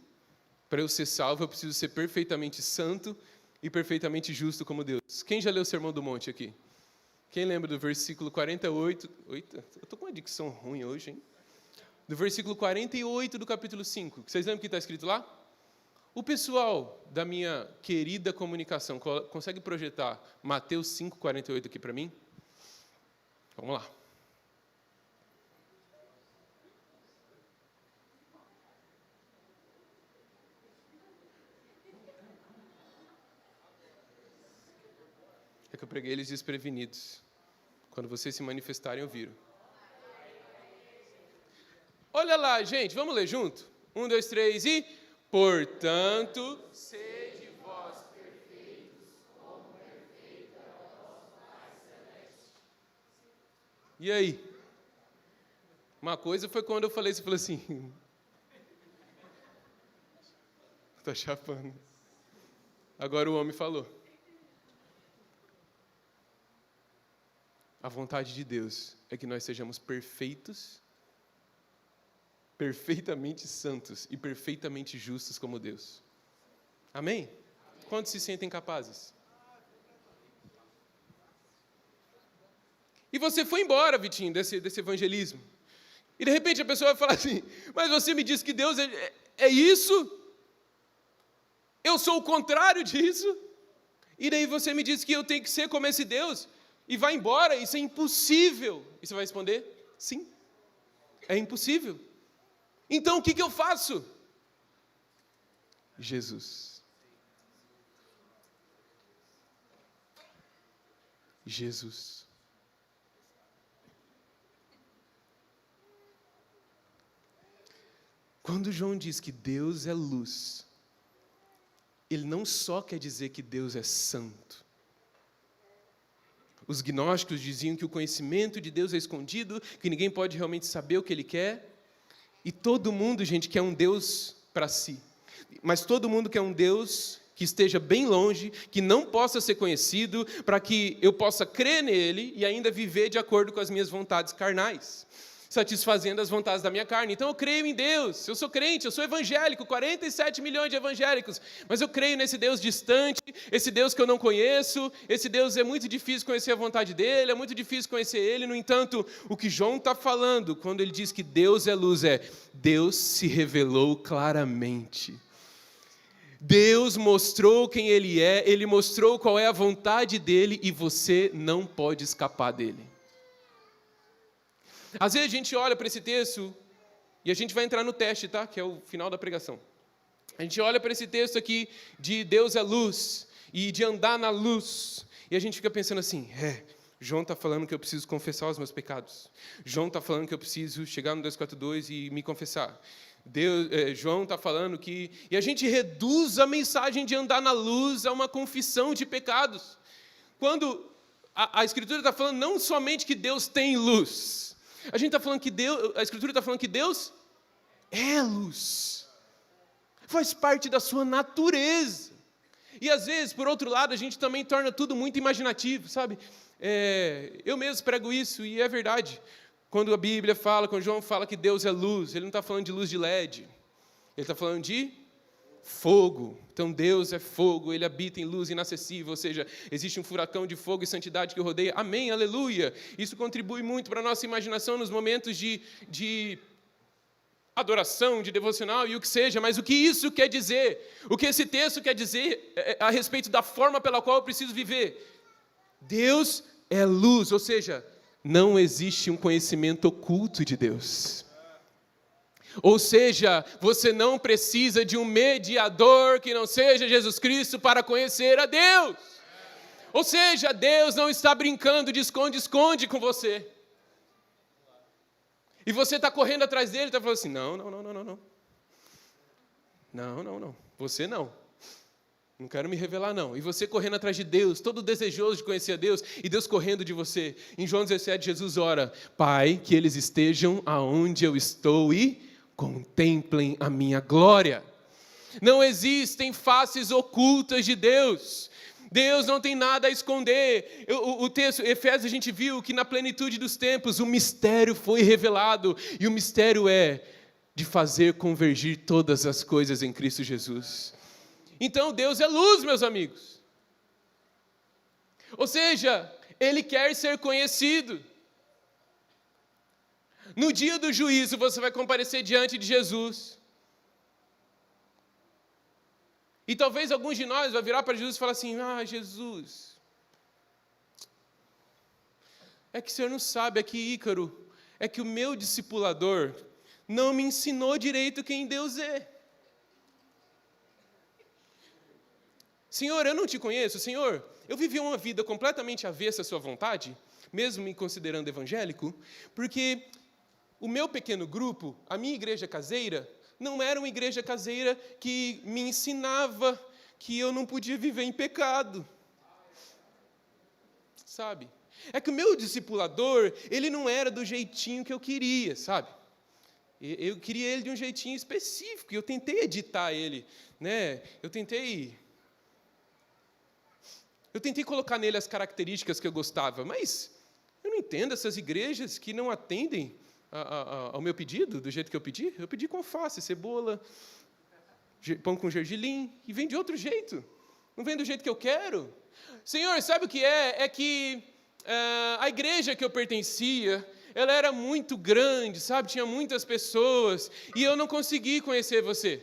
Para eu ser salvo, eu preciso ser perfeitamente santo e perfeitamente justo como Deus. Quem já leu o Sermão do Monte aqui? Quem lembra do versículo 48? Eita, eu estou com uma dicção ruim hoje, hein? Do versículo 48 do capítulo 5. Vocês lembram o que está escrito lá? O pessoal da minha querida comunicação consegue projetar Mateus 5,48 aqui para mim? Vamos lá. É que eu preguei eles desprevenidos. Quando vocês se manifestarem, ouviram. Olha lá, gente, vamos ler junto? 1, 2, 3 e... Portanto, sede vós perfeitos, como perfeito é o vosso Pai Celeste. E aí? Uma coisa foi quando eu falei, você falou assim... Está chapando. Agora o homem falou. A vontade de Deus é que nós sejamos perfeitos, perfeitamente santos e perfeitamente justos como Deus. Amém? Quantos se sentem capazes? E você foi embora, Vitinho, desse evangelismo. E de repente a pessoa vai falar assim: mas você me disse que Deus é isso? Eu sou o contrário disso? E daí você me disse que eu tenho que ser como esse Deus? E vai embora, isso é impossível. E você vai responder: sim, é impossível. Então o que eu faço? Jesus. Jesus. Quando João diz que Deus é luz, ele não só quer dizer que Deus é santo. Os gnósticos diziam que o conhecimento de Deus é escondido, que ninguém pode realmente saber o que Ele quer. E todo mundo, gente, quer um Deus para si. Mas todo mundo quer um Deus que esteja bem longe, que não possa ser conhecido, para que eu possa crer nele e ainda viver de acordo com as minhas vontades carnais, satisfazendo as vontades da minha carne. Então eu creio em Deus, eu sou crente, eu sou evangélico, 47 milhões de evangélicos, mas eu creio nesse Deus distante, esse Deus que eu não conheço, esse Deus é muito difícil conhecer a vontade dele, é muito difícil conhecer ele. No entanto, o que João está falando, quando ele diz que Deus é luz, Deus se revelou claramente. Deus mostrou quem Ele é, Ele mostrou qual é a vontade dEle e você não pode escapar dEle. Às vezes a gente olha para esse texto e a gente vai entrar no teste, tá? Que é o final da pregação. A gente olha para esse texto aqui de Deus é luz e de andar na luz e a gente fica pensando assim, João está falando que eu preciso confessar os meus pecados. João está falando que eu preciso chegar no 242 e me confessar. João está falando que... E a gente reduz a mensagem de andar na luz a uma confissão de pecados. Quando a Escritura está falando não somente que Deus tem luz. A Escritura está falando que Deus é luz. Faz parte da sua natureza. E às vezes, por outro lado, a gente também torna tudo muito imaginativo, sabe? Eu mesmo prego isso e é verdade. Quando a Bíblia fala, quando João fala que Deus é luz, ele não está falando de luz de LED, ele está falando de fogo. Então Deus é fogo, Ele habita em luz inacessível, ou seja, existe um furacão de fogo e santidade que o rodeia. Amém, aleluia. Isso contribui muito para a nossa imaginação nos momentos de adoração, de devocional e o que seja, mas o que isso quer dizer? O que esse texto quer dizer a respeito da forma pela qual eu preciso viver? Deus é luz, ou seja, não existe um conhecimento oculto de Deus. Ou seja, você não precisa de um mediador que não seja Jesus Cristo para conhecer a Deus. Ou seja, Deus não está brincando de esconde-esconde com você. E você está correndo atrás dele e está falando assim, não. Não, você não. Não quero me revelar, não. E você correndo atrás de Deus, todo desejoso de conhecer a Deus, e Deus correndo de você. Em João 17, Jesus ora, Pai, que eles estejam aonde eu estou e contemplem a minha glória. Não existem faces ocultas de Deus. Deus não tem nada a esconder. O texto, Efésios, a gente viu que na plenitude dos tempos, o mistério foi revelado. E o mistério é de fazer convergir todas as coisas em Cristo Jesus. Então, Deus é luz, meus amigos. Ou seja, Ele quer ser conhecido. No dia do juízo, você vai comparecer diante de Jesus. E talvez alguns de nós vai virar para Jesus e falar assim, Jesus, é que o Senhor não sabe, é que Ícaro, é que o meu discipulador não me ensinou direito quem Deus é. Senhor, eu não te conheço. Senhor, eu vivi uma vida completamente avessa à sua vontade, mesmo me considerando evangélico, porque o meu pequeno grupo, a minha igreja caseira, não era uma igreja caseira que me ensinava que eu não podia viver em pecado. Sabe? É que o meu discipulador, ele não era do jeitinho que eu queria, sabe? Eu queria ele de um jeitinho específico, e eu tentei editar ele, né? Eu tentei colocar nele as características que eu gostava, mas eu não entendo essas igrejas que não atendem ao meu pedido, do jeito que eu pedi. Eu pedi com alface, cebola, pão com gergelim, e vem de outro jeito. Não vem do jeito que eu quero. Senhor, sabe o que é? É que a igreja que eu pertencia, ela era muito grande, sabe? Tinha muitas pessoas, e eu não consegui conhecer você.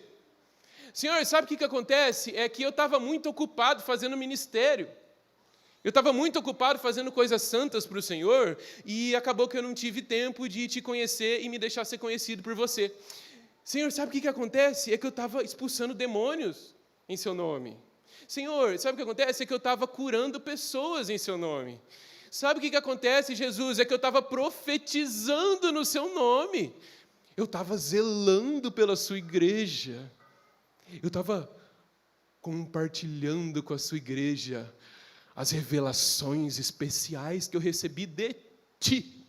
Senhor, sabe o que acontece? É que eu estava muito ocupado fazendo ministério. Eu estava muito ocupado fazendo coisas santas para o Senhor, e acabou que eu não tive tempo de te conhecer e me deixar ser conhecido por você. Senhor, sabe o que acontece? É que eu estava expulsando demônios em seu nome. Senhor, sabe o que acontece? É que eu estava curando pessoas em seu nome. Sabe o que acontece, Jesus? É que eu estava profetizando no seu nome. Eu estava zelando pela sua igreja. Eu estava compartilhando com a sua igreja as revelações especiais que eu recebi de ti.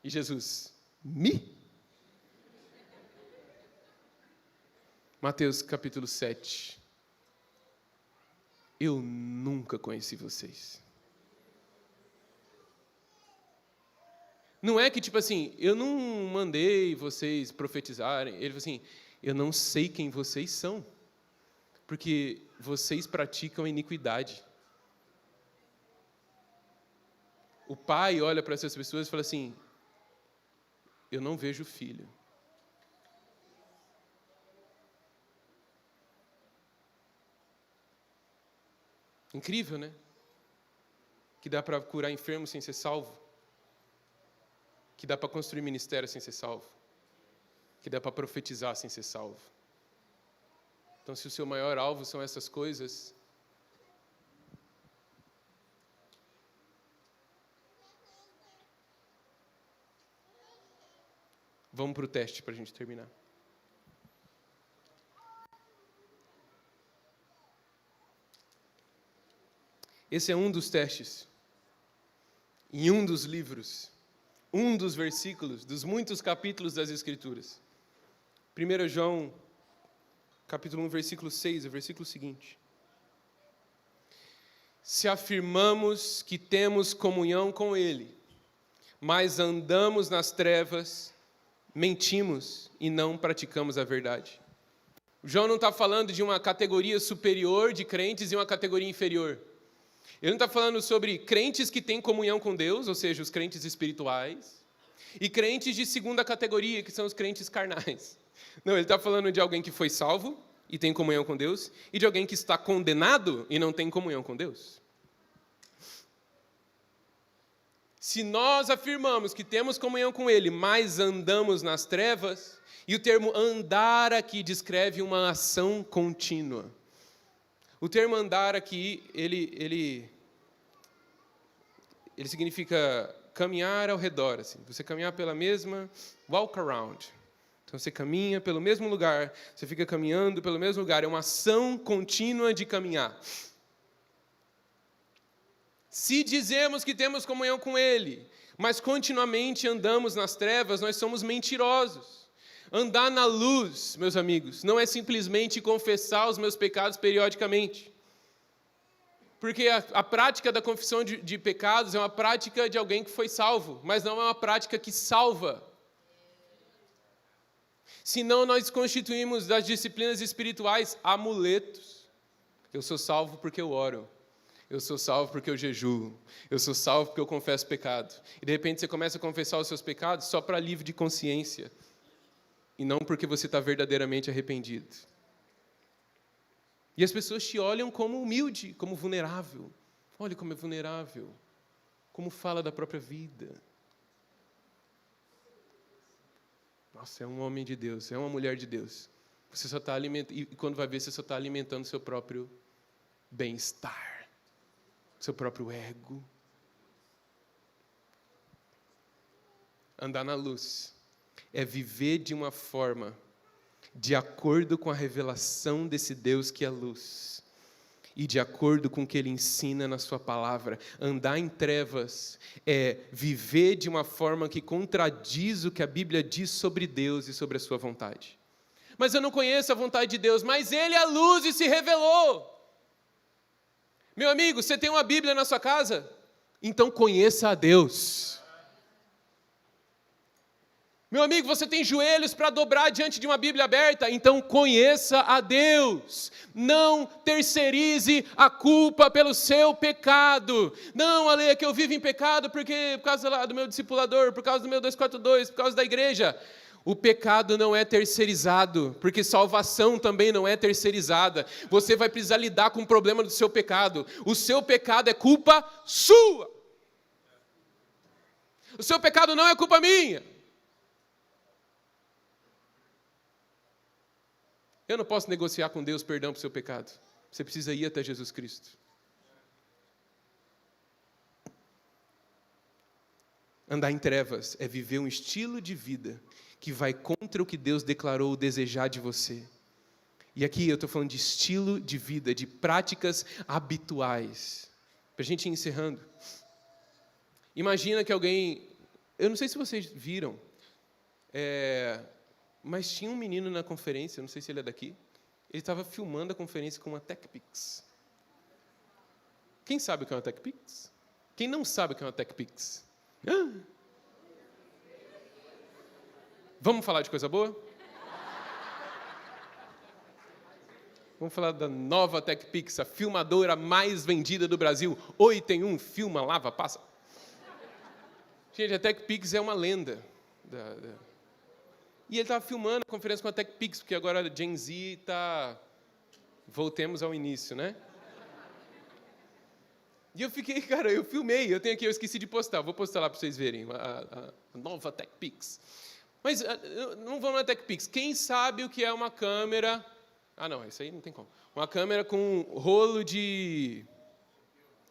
E Jesus, Mateus capítulo 7. Eu nunca conheci vocês. Não é que, tipo assim, eu não mandei vocês profetizarem. Ele falou assim, eu não sei quem vocês são, porque vocês praticam a iniquidade. O pai olha para essas pessoas e fala assim, eu não vejo o filho. Incrível, né? Que dá para curar enfermo sem ser salvo. Que dá para construir ministério sem ser salvo. Que dá para profetizar sem ser salvo. Então, se o seu maior alvo são essas coisas, vamos para o teste para a gente terminar. Esse é um dos testes. Em um dos livros. Um dos versículos, dos muitos capítulos das Escrituras. 1 João, capítulo 1, versículo 6, é o versículo seguinte. Se afirmamos que temos comunhão com Ele, mas andamos nas trevas, mentimos e não praticamos a verdade. João não está falando de uma categoria superior de crentes e uma categoria inferior. Ele não está falando sobre crentes que têm comunhão com Deus, ou seja, os crentes espirituais, e crentes de segunda categoria, que são os crentes carnais. Não, ele está falando de alguém que foi salvo e tem comunhão com Deus, e de alguém que está condenado e não tem comunhão com Deus. Se nós afirmamos que temos comunhão com Ele, mas andamos nas trevas, e o termo andar aqui descreve uma ação contínua. O termo andar aqui, ele significa caminhar ao redor. Assim. Você caminhar pela mesma, walk around. Então você caminha pelo mesmo lugar, você fica caminhando pelo mesmo lugar. É uma ação contínua de caminhar. Se dizemos que temos comunhão com Ele, mas continuamente andamos nas trevas, nós somos mentirosos. Andar na luz, meus amigos, não é simplesmente confessar os meus pecados periodicamente. Porque a prática da confissão de pecados é uma prática de alguém que foi salvo, mas não é uma prática que salva. Senão nós constituímos das disciplinas espirituais amuletos. Eu sou salvo porque eu oro. Eu sou salvo porque eu jejuo. Eu sou salvo porque eu confesso pecado. E de repente você começa a confessar os seus pecados só para alívio de consciência. E não porque você está verdadeiramente arrependido. E as pessoas te olham como humilde, como vulnerável. Olha como é vulnerável. Como fala da própria vida. Nossa, é um homem de Deus, é uma mulher de Deus. Você só está alimentando, e quando vai ver, você só está alimentando seu próprio bem-estar. Seu próprio ego. Andar na luz é viver de uma forma de acordo com a revelação desse Deus que é luz e de acordo com o que Ele ensina na sua palavra. Andar em trevas é viver de uma forma que contradiz o que a Bíblia diz sobre Deus e sobre a sua vontade. Mas eu não conheço a vontade de Deus, mas Ele é a luz e se revelou. Meu amigo, você tem uma Bíblia na sua casa? Então conheça a Deus. Meu amigo, você tem joelhos para dobrar diante de uma Bíblia aberta? Então conheça a Deus. Não terceirize a culpa pelo seu pecado. Não, Ale, é que eu vivo em pecado por causa lá do meu discipulador, por causa do meu 242, por causa da igreja. O pecado não é terceirizado, porque salvação também não é terceirizada. Você vai precisar lidar com o problema do seu pecado. O seu pecado é culpa sua. O seu pecado não é culpa minha. Eu não posso negociar com Deus perdão para o seu pecado. Você precisa ir até Jesus Cristo. Andar em trevas é viver um estilo de vida que vai contra o que Deus declarou desejar de você. E aqui eu estou falando de estilo de vida, de práticas habituais. Para a gente ir encerrando. Imagina que alguém... Eu não sei se vocês viram, mas tinha um menino na conferência, não sei se ele é daqui, ele estava filmando a conferência com uma TechPix. Quem sabe o que é uma TechPix? Quem não sabe o que é uma TechPix? Vamos falar de coisa boa? Vamos falar da nova TechPix, a filmadora mais vendida do Brasil. 8 em 1, filma, lava, passa. Gente, a TechPix é uma lenda. E ele estava filmando a conferência com a TechPix, porque agora a Gen Z está... Voltemos ao início, né? E eu fiquei, cara, eu filmei, eu esqueci de postar, vou postar lá para vocês verem, a nova TechPix. Mas não vamos na TechPix. Quem sabe o que é uma câmera... não, isso aí não tem como. Uma câmera com rolo de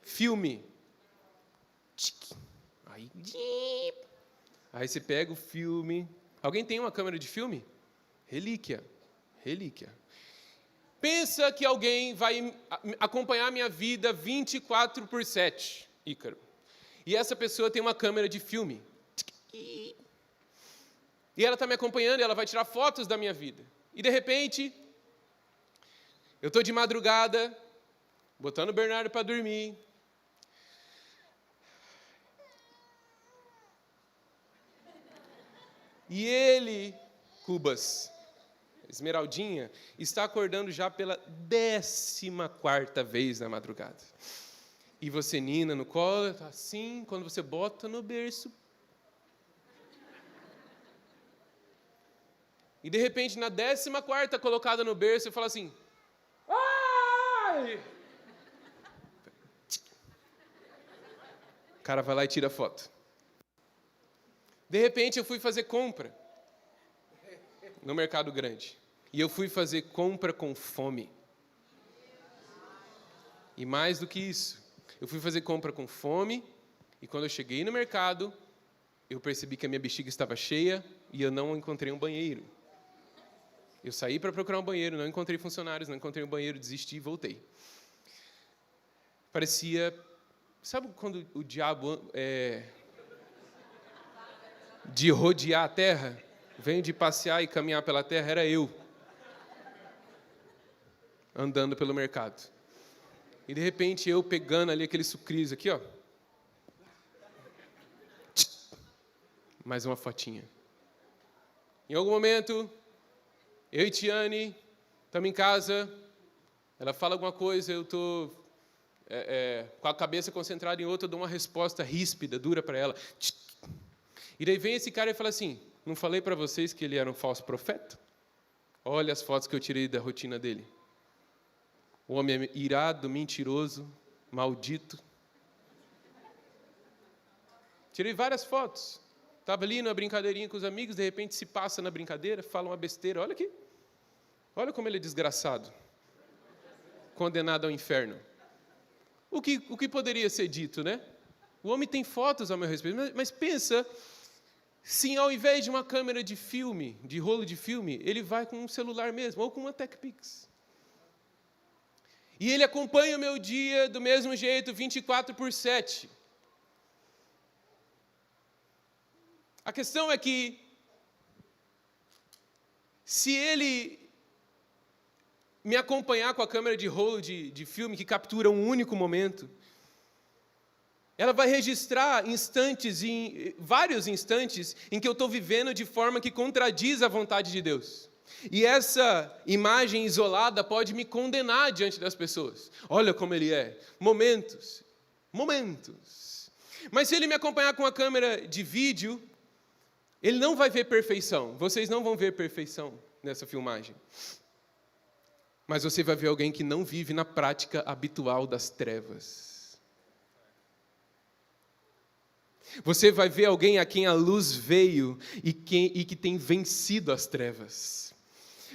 filme. Aí você pega o filme. Alguém tem uma câmera de filme? Relíquia. Pensa que alguém vai acompanhar a minha vida 24/7, Ícaro. E essa pessoa tem uma câmera de filme. E ela está me acompanhando e ela vai tirar fotos da minha vida. E, de repente, eu estou de madrugada, botando o Bernardo para dormir. E ele, Cubas, Esmeraldinha, está acordando já pela 14ª vez na madrugada. E você, Nina, no colo, assim, quando você bota no berço. E, de repente, na 14ª colocada no berço, eu falo assim... Ai! O cara vai lá e tira a foto. De repente, eu fui fazer compra no Mercado Grande. E eu fui fazer compra com fome. E mais do que isso, eu fui fazer compra com fome, e quando eu cheguei no mercado, eu percebi que a minha bexiga estava cheia e eu não encontrei um banheiro. Eu saí para procurar um banheiro, não encontrei funcionários, não encontrei um banheiro, desisti e voltei. Parecia... Sabe quando o diabo de rodear a terra, vem de passear e caminhar pela terra, era eu, andando pelo mercado. E, de repente, eu pegando ali aquele sucrilhos aqui, ó. Mais uma fotinha. Em algum momento, eu e Tiane estamos em casa, ela fala alguma coisa, eu estou com a cabeça concentrada em outra, eu dou uma resposta ríspida, dura para ela. E daí vem esse cara e fala assim, não falei para vocês que ele era um falso profeta? Olha as fotos que eu tirei da rotina dele. O homem é irado, mentiroso, maldito. Tirei várias fotos. Estava ali numa brincadeirinha com os amigos, de repente se passa na brincadeira, fala uma besteira. Olha aqui. Olha como ele é desgraçado. Condenado ao inferno. O que poderia ser dito, né? O homem tem fotos ao meu respeito, mas pensa... Se ao invés de uma câmera de filme, de rolo de filme, ele vai com um celular mesmo, ou com uma TechPix. E ele acompanha o meu dia do mesmo jeito, 24/7. A questão é que, se ele me acompanhar com a câmera de rolo de filme, que captura um único momento, ela vai registrar vários instantes em que eu estou vivendo de forma que contradiz a vontade de Deus. E essa imagem isolada pode me condenar diante das pessoas. Olha como ele é. Momentos. Mas se ele me acompanhar com a câmera de vídeo, ele não vai ver perfeição. Vocês não vão ver perfeição nessa filmagem. Mas você vai ver alguém que não vive na prática habitual das trevas. Você vai ver alguém a quem a luz veio e que tem vencido as trevas.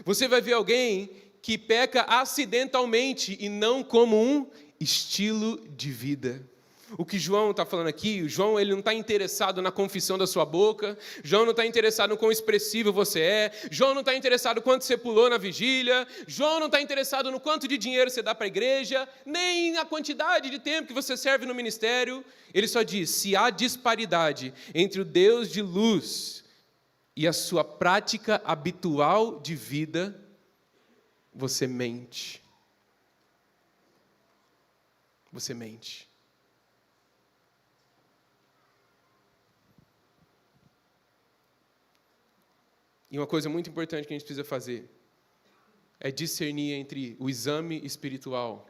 Você vai ver alguém que peca acidentalmente e não como um estilo de vida. o que João está falando aqui, João ele não está interessado na confissão da sua boca, João não está interessado no quão expressivo você é, João não está interessado no quanto você pulou na vigília, João não está interessado no quanto de dinheiro você dá para a igreja, nem na quantidade de tempo que você serve no ministério. Ele só diz, se há disparidade entre o Deus de luz e a sua prática habitual de vida, você mente. Você mente. E uma coisa muito importante que a gente precisa fazer é discernir entre o exame espiritual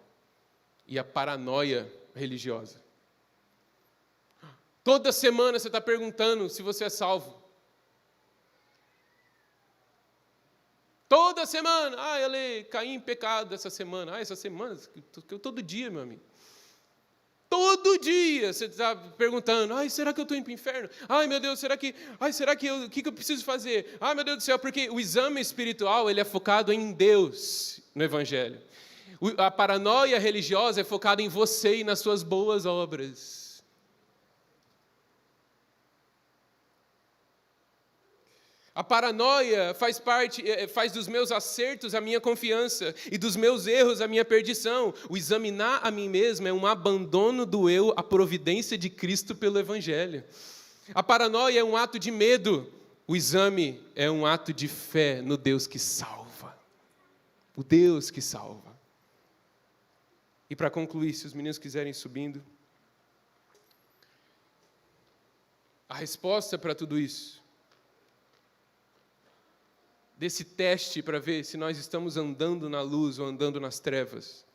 e a paranoia religiosa. Toda semana você está perguntando se você é salvo. Toda semana. Eu caí em pecado essa semana. Essa semana, todo dia, meu amigo. Todo dia você está perguntando, será que eu estou indo para o inferno? Meu Deus, o que eu preciso fazer? Meu Deus do céu, porque o exame espiritual ele é focado em Deus no Evangelho. A paranoia religiosa é focada em você e nas suas boas obras. A paranoia faz dos meus acertos a minha confiança e dos meus erros a minha perdição. O examinar a mim mesmo é um abandono do eu à providência de Cristo pelo Evangelho. A paranoia é um ato de medo. O exame é um ato de fé no Deus que salva. O Deus que salva. E para concluir, se os meninos quiserem ir subindo, a resposta para tudo isso, desse teste para ver se nós estamos andando na luz ou andando nas trevas,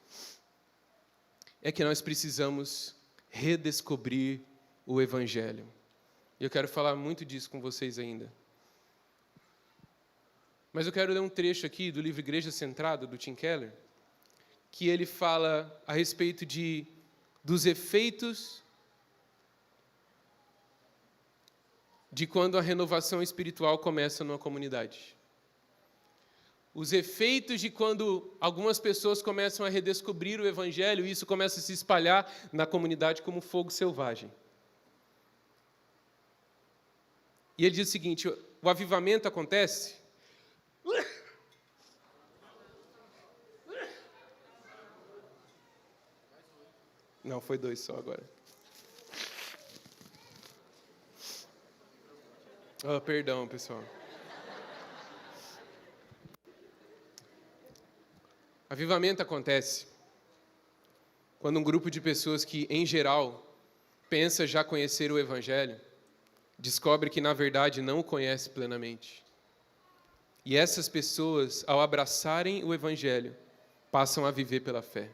é que nós precisamos redescobrir o Evangelho. E eu quero falar muito disso com vocês ainda. Mas eu quero ler um trecho aqui do livro Igreja Centrada, do Tim Keller, que ele fala a respeito dos efeitos de quando a renovação espiritual começa numa comunidade. Os efeitos de quando algumas pessoas começam a redescobrir o Evangelho, e isso começa a se espalhar na comunidade como fogo selvagem. E ele diz o seguinte, o avivamento acontece... Não, foi 2 só agora. Perdão, pessoal. Avivamento acontece quando um grupo de pessoas que, em geral, pensa já conhecer o Evangelho, descobre que, na verdade, não o conhece plenamente. E essas pessoas, ao abraçarem o Evangelho, passam a viver pela fé.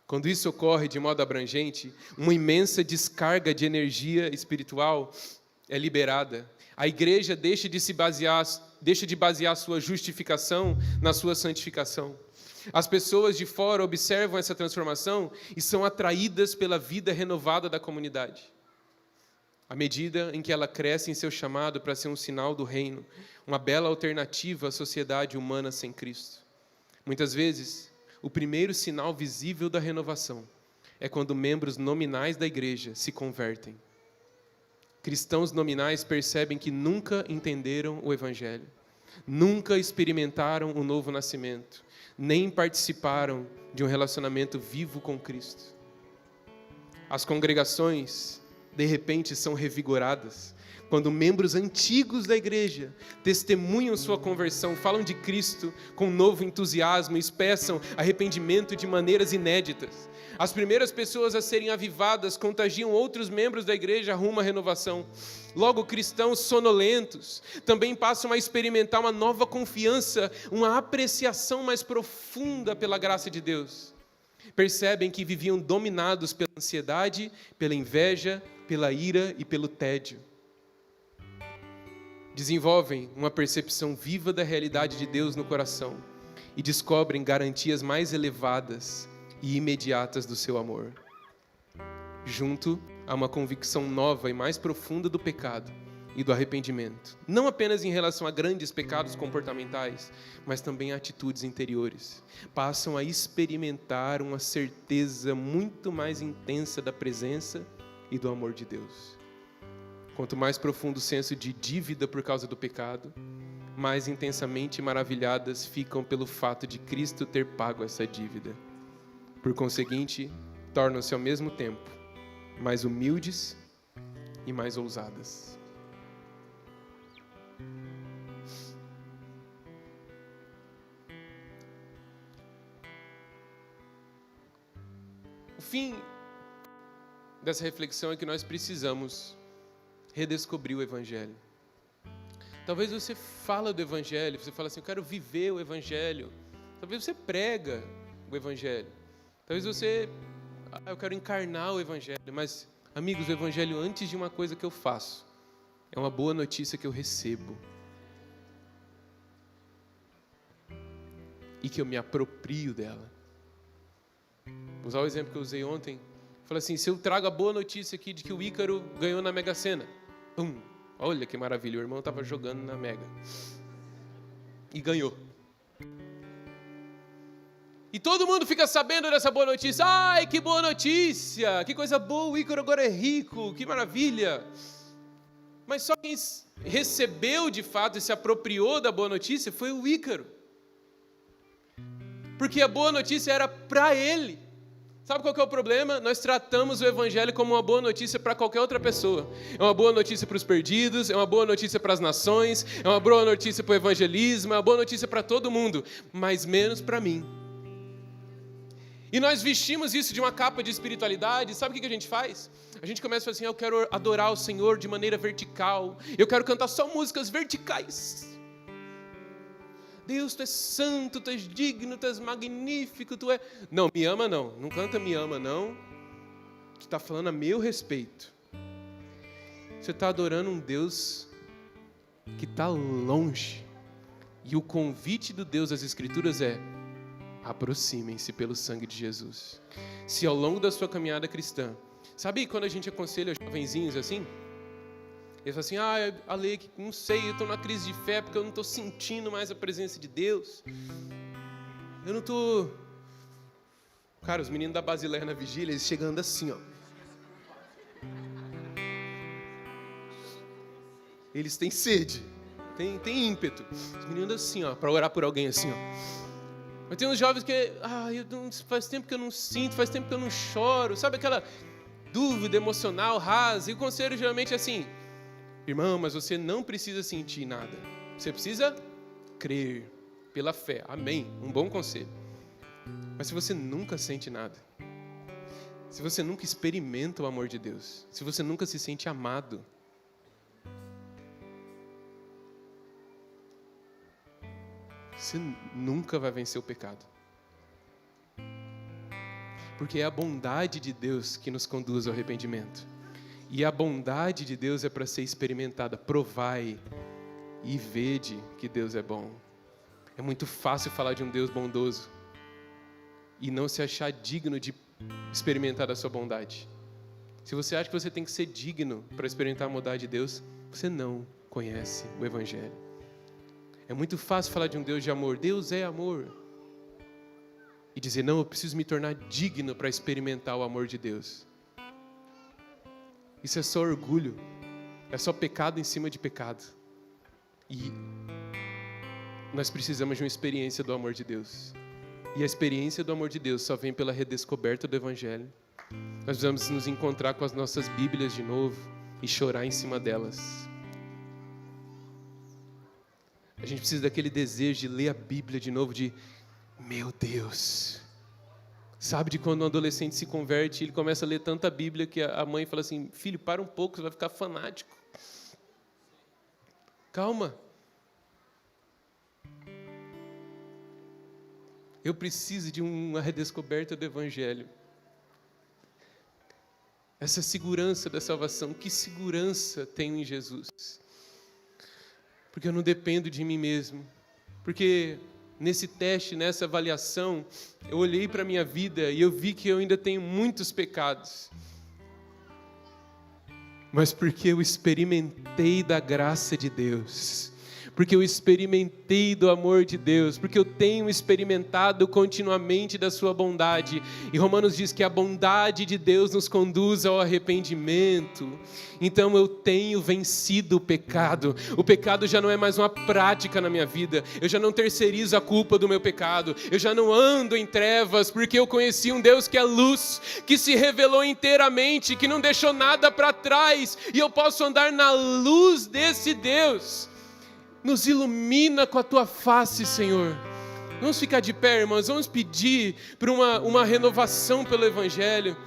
Quando isso ocorre de modo abrangente, uma imensa descarga de energia espiritual é liberada. A igreja deixa de basear sua justificação na sua santificação. As pessoas de fora observam essa transformação e são atraídas pela vida renovada da comunidade. À medida em que ela cresce em seu chamado para ser um sinal do reino, uma bela alternativa à sociedade humana sem Cristo. Muitas vezes, o primeiro sinal visível da renovação é quando membros nominais da igreja se convertem. Cristãos nominais percebem que nunca entenderam o Evangelho, nunca experimentaram o novo nascimento, nem participaram de um relacionamento vivo com Cristo. As congregações, de repente, são revigoradas quando membros antigos da igreja testemunham sua conversão, falam de Cristo com novo entusiasmo e expressam arrependimento de maneiras inéditas. As primeiras pessoas a serem avivadas contagiam outros membros da igreja rumo à renovação. Logo, cristãos sonolentos também passam a experimentar uma nova confiança, uma apreciação mais profunda pela graça de Deus. Percebem que viviam dominados pela ansiedade, pela inveja, pela ira e pelo tédio. Desenvolvem uma percepção viva da realidade de Deus no coração e descobrem garantias mais elevadas e imediatas do seu amor. Junto a uma convicção nova e mais profunda do pecado, e do arrependimento. Não apenas em relação a grandes pecados comportamentais, mas também a atitudes interiores. Passam a experimentar uma certeza muito mais intensa da presença e do amor de Deus. Quanto mais profundo o senso de dívida por causa do pecado, mais intensamente maravilhadas ficam pelo fato de Cristo ter pago essa dívida. Por conseguinte, tornam-se ao mesmo tempo mais humildes e mais ousadas. O fim dessa reflexão é que nós precisamos redescobrir o Evangelho. Talvez você fala do Evangelho, você fala assim, eu quero viver o Evangelho. Talvez você prega o Evangelho. Talvez você, eu quero encarnar o Evangelho. Mas, amigos, o Evangelho, antes de uma coisa que eu faço, é uma boa notícia que eu recebo. E que eu me aproprio dela. Vou usar o exemplo que eu usei ontem. Falei assim, se eu trago a boa notícia aqui de que o Ícaro ganhou na Mega Sena. Olha que maravilha, o irmão estava jogando na Mega. E ganhou. E todo mundo fica sabendo dessa boa notícia. Ai, que boa notícia! Que coisa boa, o Ícaro agora é rico, que maravilha! Mas só quem recebeu de fato e se apropriou da boa notícia foi o Ícaro. Porque a boa notícia era para ele. Sabe qual que é o problema? Nós tratamos o Evangelho como uma boa notícia para qualquer outra pessoa. É uma boa notícia para os perdidos, é uma boa notícia para as nações, é uma boa notícia para o evangelismo, é uma boa notícia para todo mundo, mas menos para mim. E nós vestimos isso de uma capa de espiritualidade. Sabe o que a gente faz? A gente começa a falar assim, eu quero adorar o Senhor de maneira vertical, eu quero cantar só músicas verticais. Deus, tu és santo, tu és digno, tu és magnífico, tu é... Não, me ama não canta me ama não. Tu está falando a meu respeito. Você está adorando um Deus que está longe. E o convite do Deus das Escrituras é: aproximem-se pelo sangue de Jesus. Se ao longo da sua caminhada cristã, sabe quando a gente aconselha jovenzinhos assim? Eles falam assim, Ale, não sei, eu estou numa crise de fé porque eu não estou sentindo mais a presença de Deus. Eu não estou... Cara, os meninos da Basileia na vigília, eles chegando assim, ó. Eles têm sede, têm ímpeto. Os meninos assim, ó, para orar por alguém assim, ó. Mas tem uns jovens que, faz tempo que eu não sinto, faz tempo que eu não choro. Sabe aquela dúvida emocional rasa? E o conselho geralmente é assim, irmão, mas você não precisa sentir nada. Você precisa crer pela fé. Amém. Um bom conselho. Mas se você nunca sente nada, se você nunca experimenta o amor de Deus, se você nunca se sente amado, você nunca vai vencer o pecado. Porque é a bondade de Deus que nos conduz ao arrependimento. E a bondade de Deus é para ser experimentada. Provai e vede que Deus é bom. É muito fácil falar de um Deus bondoso e não se achar digno de experimentar a sua bondade. Se você acha que você tem que ser digno para experimentar a bondade de Deus, você não conhece o Evangelho. É muito fácil falar de um Deus de amor. Deus é amor. E dizer, não, eu preciso me tornar digno para experimentar o amor de Deus. Isso é só orgulho, é só pecado em cima de pecado. E nós precisamos de uma experiência do amor de Deus. E a experiência do amor de Deus só vem pela redescoberta do Evangelho. Nós precisamos nos encontrar com as nossas Bíblias de novo e chorar em cima delas. A gente precisa daquele desejo de ler a Bíblia de novo, de, meu Deus... Sabe de quando um adolescente se converte, ele começa a ler tanta Bíblia que a mãe fala assim, filho, para um pouco, você vai ficar fanático. Calma. Eu preciso de uma redescoberta do Evangelho. Essa segurança da salvação, que segurança tenho em Jesus? Porque eu não dependo de mim mesmo. Porque... nesse teste, nessa avaliação, eu olhei para a minha vida e eu vi que eu ainda tenho muitos pecados. mas porque eu experimentei da graça de Deus, porque eu experimentei do amor de Deus, porque eu tenho experimentado continuamente da sua bondade. E Romanos diz que a bondade de Deus nos conduz ao arrependimento. Então eu tenho vencido o pecado já não é mais uma prática na minha vida, eu já não terceirizo a culpa do meu pecado, eu já não ando em trevas, porque eu conheci um Deus que é luz, que se revelou inteiramente, que não deixou nada para trás, e eu posso andar na luz desse Deus. Nos ilumina com a tua face, Senhor. Vamos ficar de pé, irmãos, vamos pedir por uma renovação pelo Evangelho.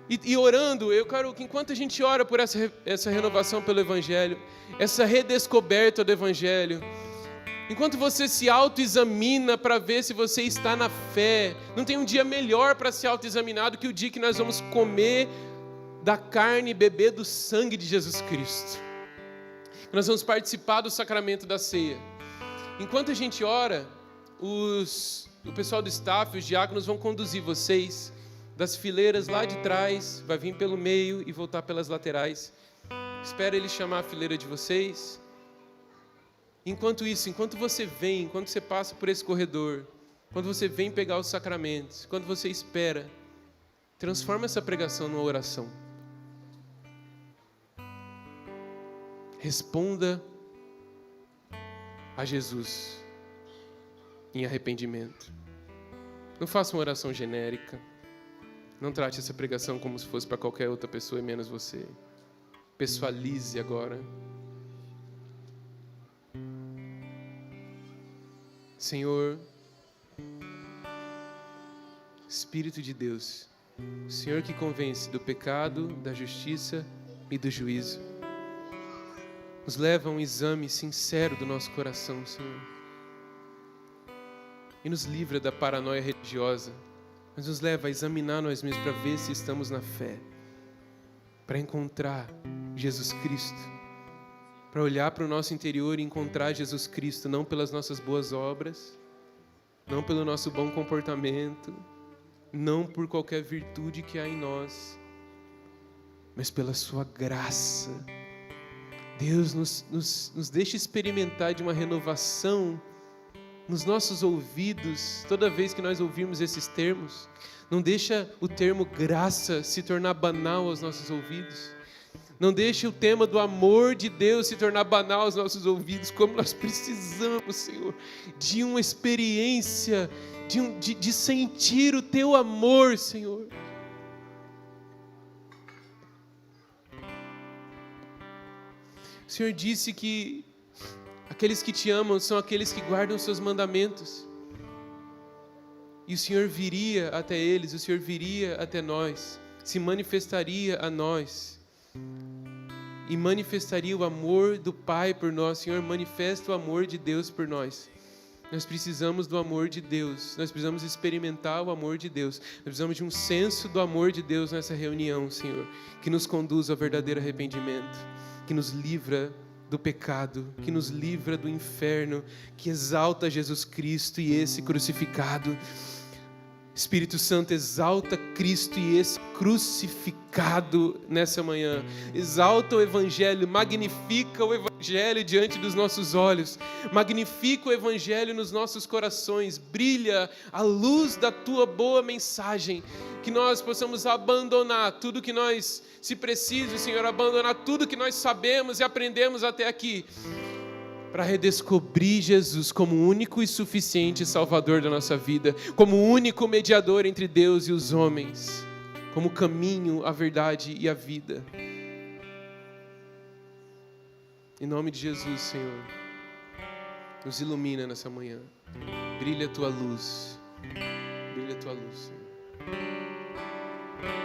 E orando, eu quero que enquanto a gente ora por essa renovação pelo Evangelho, essa redescoberta do Evangelho, enquanto você se autoexamina para ver se você está na fé, não tem um dia melhor para se autoexaminar do que o dia que nós vamos comer da carne e beber do sangue de Jesus Cristo. Nós vamos participar do sacramento da ceia. Enquanto a gente ora, o pessoal do staff, os diáconos vão conduzir vocês das fileiras lá de trás, vai vir pelo meio e voltar pelas laterais. Espera ele chamar a fileira de vocês. Enquanto isso, enquanto você vem, enquanto você passa por esse corredor, quando você vem pegar os sacramentos, quando você espera, transforma essa pregação numa oração. Responda a Jesus em arrependimento. Não faça uma oração genérica. Não trate essa pregação como se fosse para qualquer outra pessoa e menos você. Pessoalize agora. Senhor, Espírito de Deus, o Senhor que convence do pecado, da justiça e do juízo, nos leva a um exame sincero do nosso coração, Senhor. E nos livra da paranoia religiosa, mas nos leva a examinar nós mesmos para ver se estamos na fé, para encontrar Jesus Cristo, para olhar para o nosso interior e encontrar Jesus Cristo, não pelas nossas boas obras, não pelo nosso bom comportamento, não por qualquer virtude que há em nós, mas pela sua graça. Deus nos deixa experimentar de uma renovação nos nossos ouvidos, toda vez que nós ouvirmos esses termos. Não deixa o termo graça se tornar banal aos nossos ouvidos. Não deixe o tema do amor de Deus se tornar banal aos nossos ouvidos, como nós precisamos, Senhor, de uma experiência, de sentir o Teu amor, Senhor. O Senhor disse que aqueles que te amam são aqueles que guardam os seus mandamentos. E o Senhor viria até eles, o Senhor viria até nós, se manifestaria a nós. E manifestaria o amor do Pai por nós. Senhor, manifesta o amor de Deus por nós. Nós precisamos do amor de Deus. Nós precisamos experimentar o amor de Deus. Nós precisamos de um senso do amor de Deus nessa reunião, Senhor, que nos conduz ao verdadeiro arrependimento, que nos livra do pecado, que nos livra do inferno, que exalta Jesus Cristo e esse crucificado. Espírito Santo, exalta Cristo e esse crucificado nessa manhã. Exalta o Evangelho, magnifica o Evangelho diante dos nossos olhos. Magnifica o Evangelho nos nossos corações. Brilha a luz da Tua boa mensagem. Que nós possamos abandonar tudo que nós, se preciso, Senhor, abandonar tudo que nós sabemos e aprendemos até aqui, para redescobrir Jesus como o único e suficiente Salvador da nossa vida, como o único mediador entre Deus e os homens, como o caminho, a verdade e a vida. Em nome de Jesus, Senhor, nos ilumina nessa manhã. Brilha a Tua luz. Brilha a Tua luz, Senhor.